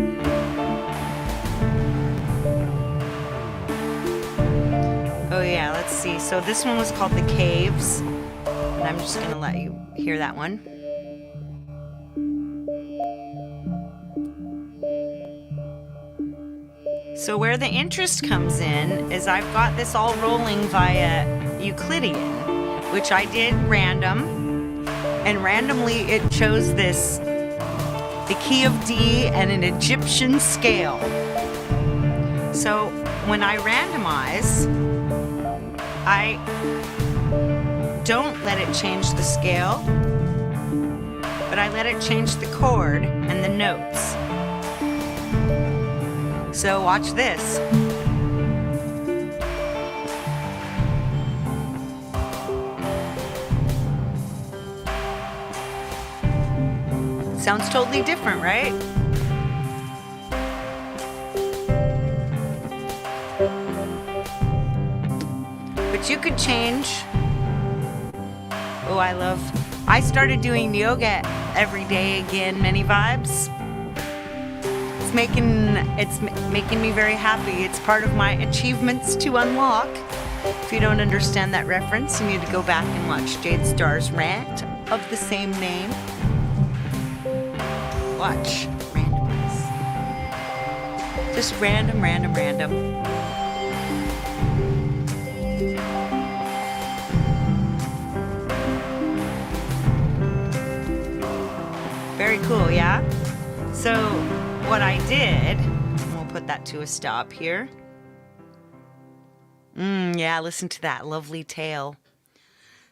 oh yeah, let's see. So this one was called The Caves, and I'm just gonna let you hear that one. So where the interest comes in is I've got this all rolling via Euclidean, which I did random, and randomly it chose the key of D and an Egyptian scale. So when I randomize, I don't let it change the scale, but I let it change the chord and the notes. So watch this. Sounds totally different, right? But you could change. Oh, I started doing yoga every day again, many vibes. It's making me very happy. It's part of my achievements to unlock. If you don't understand that reference, you need to go back and watch Jade Star's rant of the same name. Watch. Randomize. Just random. Very cool, yeah? So what I did, we'll put that to a stop here. Yeah, listen to that lovely tail.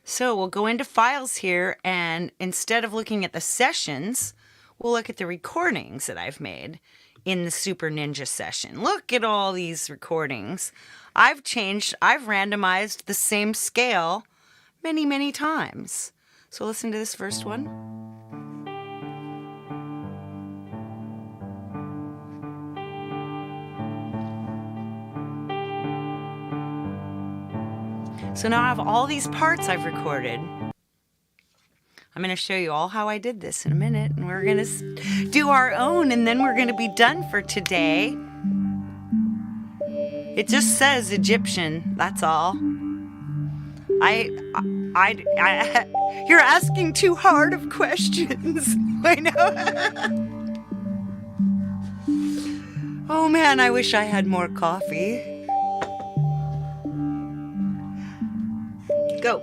So we'll go into files here, and instead of looking at the sessions, we'll look at the recordings that I've made in the Super Ninja session. Look at all these recordings. I've randomized the same scale many, many times. So listen to this first one. So now I have all these parts I've recorded. I'm going to show you all how I did this in a minute, and we're going to do our own, and then we're going to be done for today. It just says Egyptian, that's all. You're asking too hard of questions. I know. Oh man, I wish I had more coffee. Go.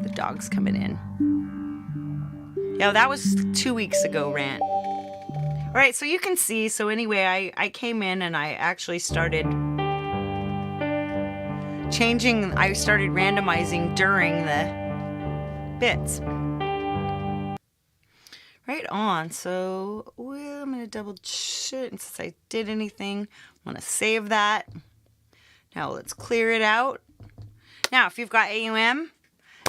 The dog's coming in. Yeah, that was 2 weeks ago, rant. All right, so you can see. So anyway, I came in and I actually started I started randomizing during the bits. Right on. So I'm going to double check. And since I did anything, I want to save that. Now let's clear it out. Now, if you've got AUM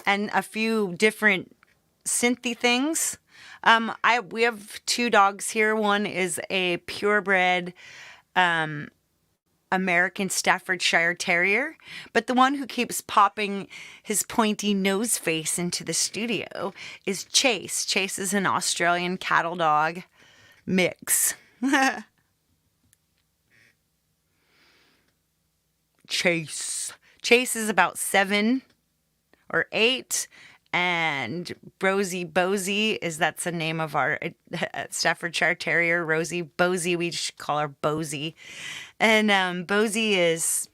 and a few different synthy things, we have 2 dogs here. One is a purebred American Staffordshire Terrier, but the one who keeps popping his pointy nose face into the studio is Chase. Chase is an Australian cattle dog mix. Chase is about 7 or 8, and Rosie Bosie that's the name of our Staffordshire Terrier. Rosie Bosie, we just call her Bosie, and Bosie's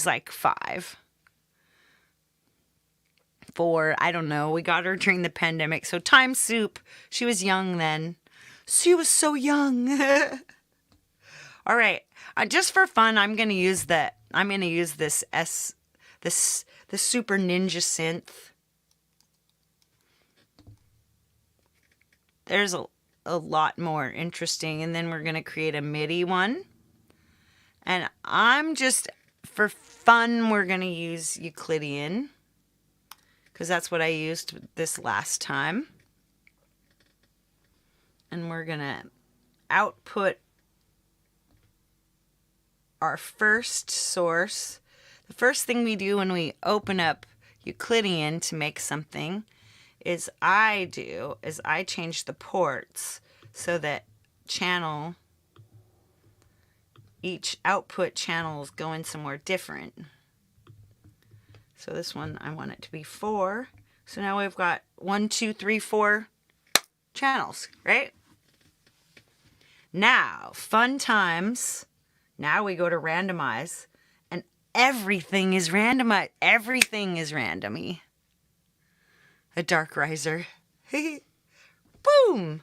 like 5, 4. I don't know. We got her during the pandemic, so time soup. She was young then. She was so young. All right, just for fun, I'm gonna use this the Super Ninja synth. There's a lot more interesting, and then we're going to create a MIDI one. And I'm just For fun, we're going to use Euclidean because that's what I used this last time. And we're going to output our first source. The first thing we do when we open up Euclidean to make something is I change the ports so that each output channel is going somewhere different. So this one, I want it to be 4. So now we've got 1, 2, 3, 4 channels, right? Now, fun times. Now we go to randomize, and everything is randomized. Everything is randomy. A dark riser. Boom!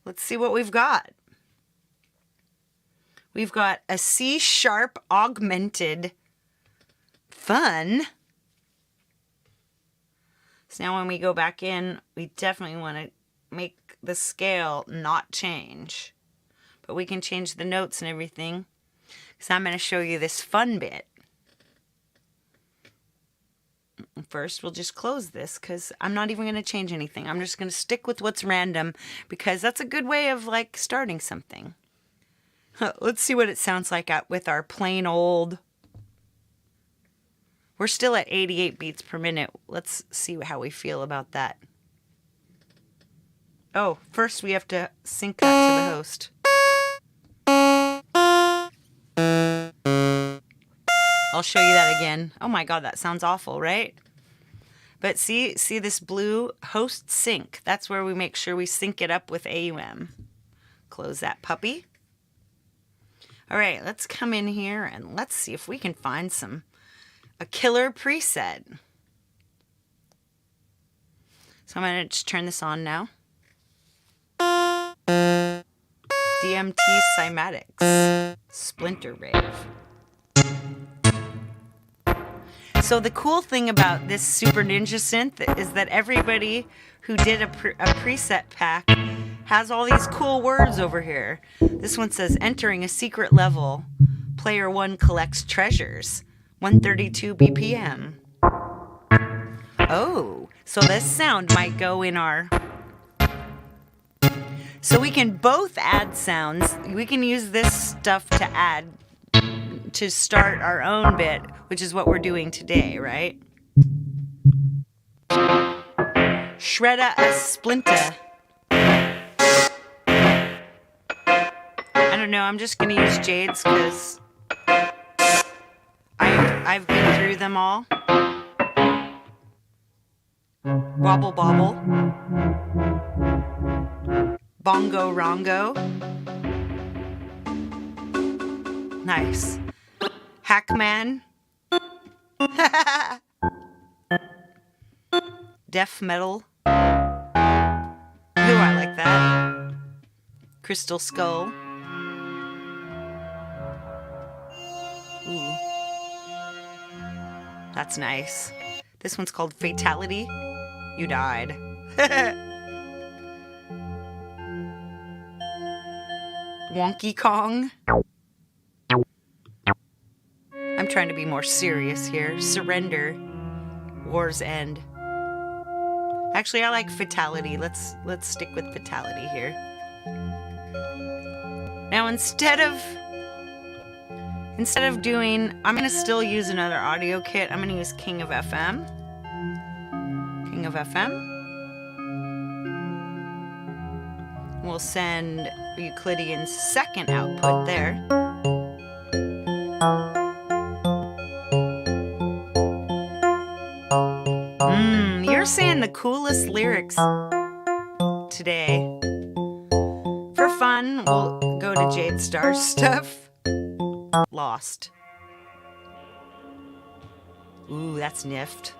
Let's see what we've got. We've got a C sharp augmented. Fun. So now when we go back in, we definitely want to make the scale not change. But we can change the notes and everything. So I'm going to show you this fun bit. First, we'll just close this because I'm not even going to change anything. I'm just going to stick with what's random because that's a good way of like starting something. Let's see what it sounds like with our plain old. We're still at 88 beats per minute. Let's see how we feel about that. Oh, first we have to sync that to the host. I'll show you that again. Oh my God, that sounds awful, right? But see this blue host sync. That's where we make sure we sync it up with AUM. Close that puppy. All right, let's come in here and let's see if we can find a killer preset. So I'm going to just turn this on now. DMT Cymatics Splinter Rave. So the cool thing about this Super Ninja synth is that everybody who did a preset pack has all these cool words over here. This one says, entering a secret level, player 1 collects treasures, 132 BPM. Oh, so this sound might go in our... So we can both add sounds. We can use this stuff to add, to start our own bit, which is what we're doing today, right? Shredda a splinter. I don't know, I'm just going to use Jade's because I've been through them all. Wobble bobble. Bongo rongo. Nice. Hackman. Death metal. Ooh, I like that. Crystal skull. Ooh. That's nice. This one's called Fatality. You died. Wonky Kong. I'm trying to be more serious here. Surrender. War's End. Actually, I like Fatality. Let's stick with Fatality here. Now instead of doing, I'm going to still use another audio kit. I'm going to use King of FM. King of FM. We'll send Euclidean's second output there. You're saying the coolest lyrics today. For fun, we'll go to Jade Star's stuff. Lost. Ooh, that's nift.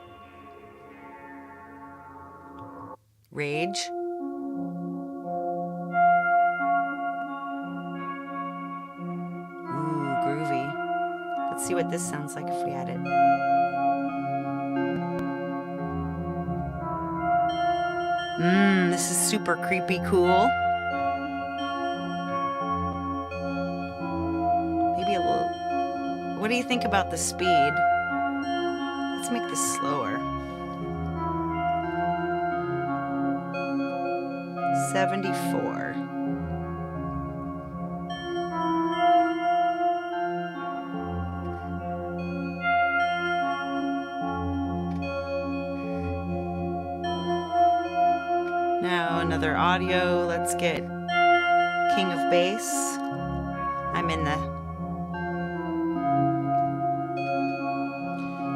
Rage. Ooh, groovy. Let's see what this sounds like if we add it. This is super creepy cool. Maybe a little... What do you think about the speed? Let's make this slower. 74. Now another audio. Let's get King of Bass. I'm in the...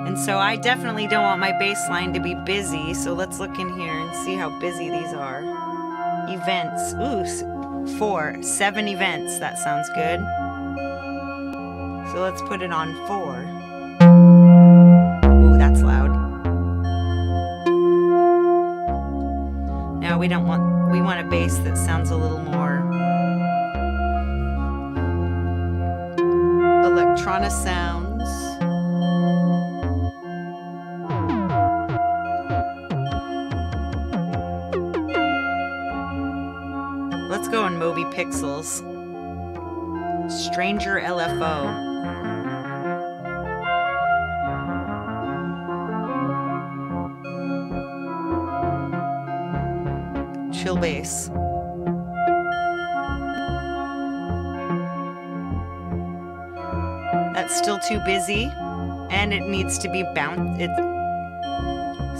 And so I definitely don't want my bass line to be busy, so let's look in here and see how busy these are. Events. Ooh, 4. 7 events. That sounds good. So let's put it on 4. Ooh, that's loud. Now we want a bass that sounds a little more electronic sounds. Let's go in Moby Pixels. Stranger LFO. Chill bass. That's still too busy, and it needs to be bounced.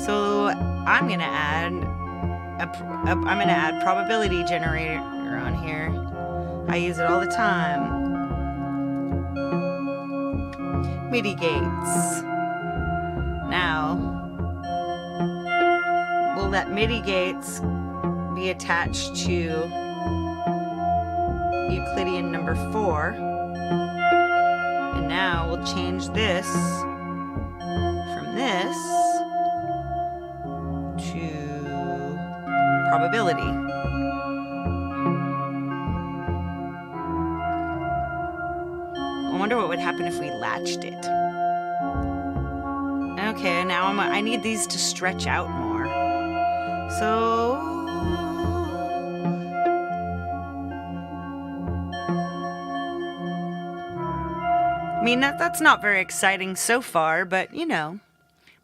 So I'm gonna add probability generator on here. I use it all the time. MIDI gates. Now we'll let MIDI gates be attached to Euclidean number 4. And now we'll change this from this to probability. I wonder what would happen if we latched it. Okay, now I need these to stretch out more. So I mean, that's not very exciting so far, but you know,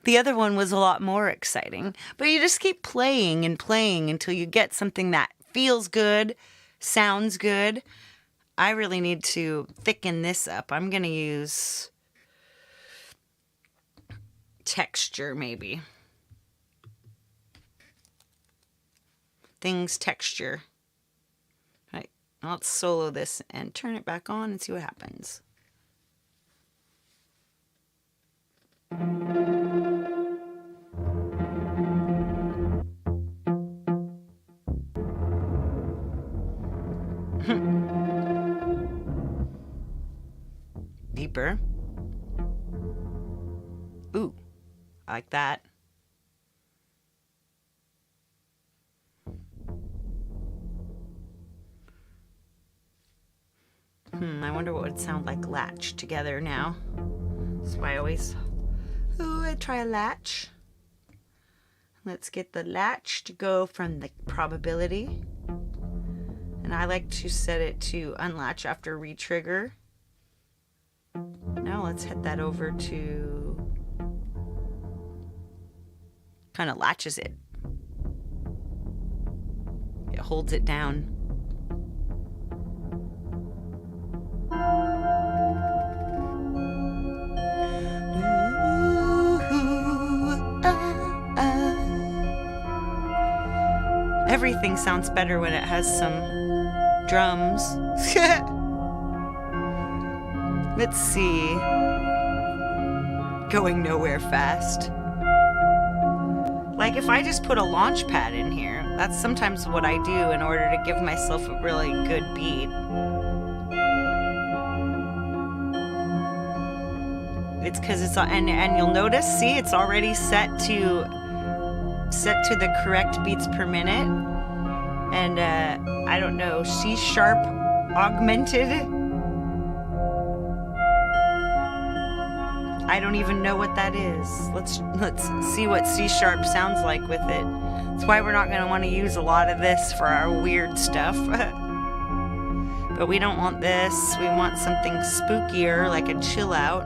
the other one was a lot more exciting. But you just keep playing and playing until you get something that feels good, sounds good. I really need to thicken this up. I'm going to use texture, maybe. Things texture. All right, let's solo this and turn it back on and see what happens. Deeper. Ooh, I like that. I wonder what it would sound like latched together now. That's why I always... Ooh, I try a latch. Let's get the latch to go from the probability. And I like to set it to unlatch after retrigger. Now let's head that over to... Kind of latches it. It holds it down. Everything sounds better when it has some drums. Let's see. Going nowhere fast. Like if I just put a launch pad in here, that's sometimes what I do in order to give myself a really good beat. It's because it's, and you'll notice, see, it's already set to the correct beats per minute. And I don't know, C# augmented. I don't even know what that is. Let's see what C# sounds like with it. That's why we're not going to want to use a lot of this for our weird stuff. But But we don't want this. We want something spookier, like a chill out.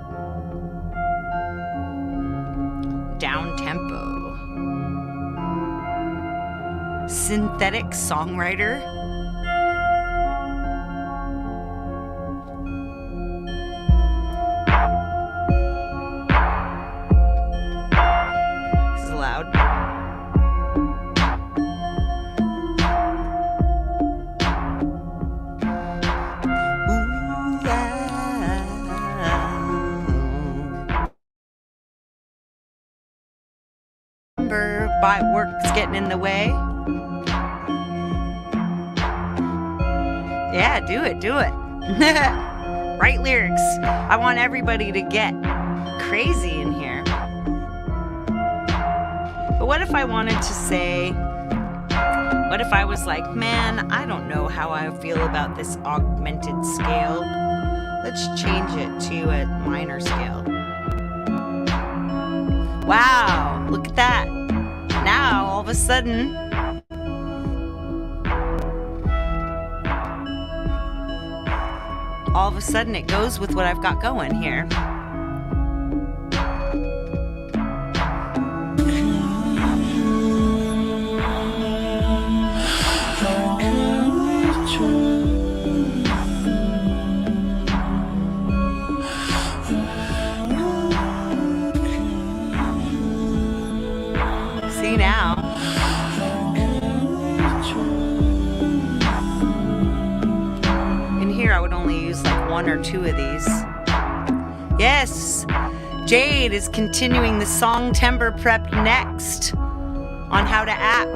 Down tempo. Synthetic songwriter. This is loud. But work's getting in the way. Yeah, do it. Write lyrics. I want everybody to get crazy in here. But what if I wanted to say, what if I was like, man, I don't know how I feel about this augmented scale. Let's change it to a minor scale. Wow, look at that. Now, all of a sudden, it goes with what I've got going here. See now. In here I would only use like one or two of these. Yes, Jade is continuing the Songtember prep next on how to app.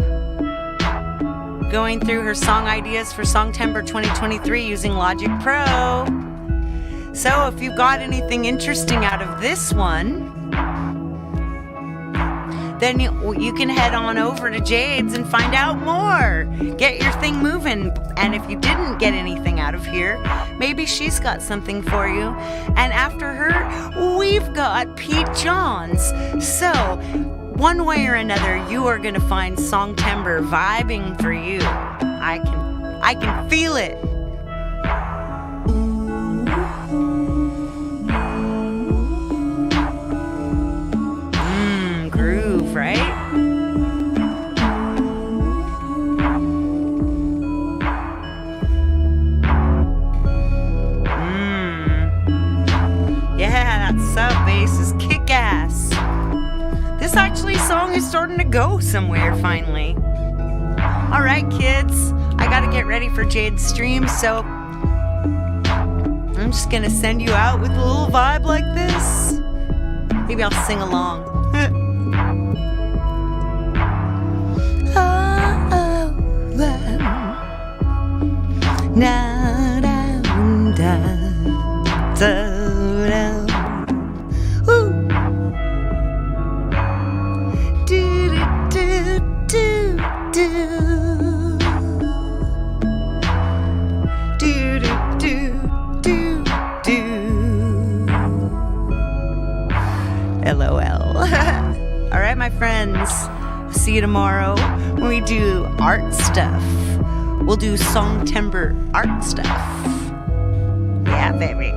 Going through her song ideas for Songtember 2023 using Logic Pro. So if you've got anything interesting out of this one, then you can head on over to Jade's and find out more. Get your thing moving. And if you didn't get anything out of here, maybe she's got something for you. And after her, we've got Pete Johns. So, one way or another, you are going to find Songtember vibing for you. I can feel it. Groove, right? Yeah, that sub bass is kick-ass. This song is starting to go somewhere finally. All right, kids, I gotta get ready for Jade's stream, so I'm just gonna send you out with a little vibe like this. Maybe I'll sing along. LOL. All right, my friends. See you tomorrow when we do art stuff. We'll do Songtember art stuff. Yeah, baby.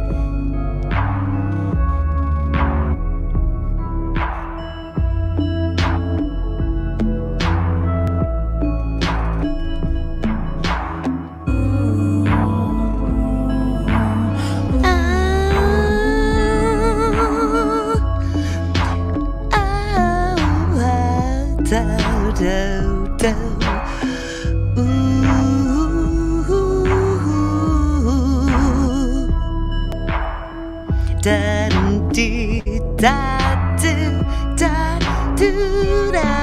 Da do da do da do da.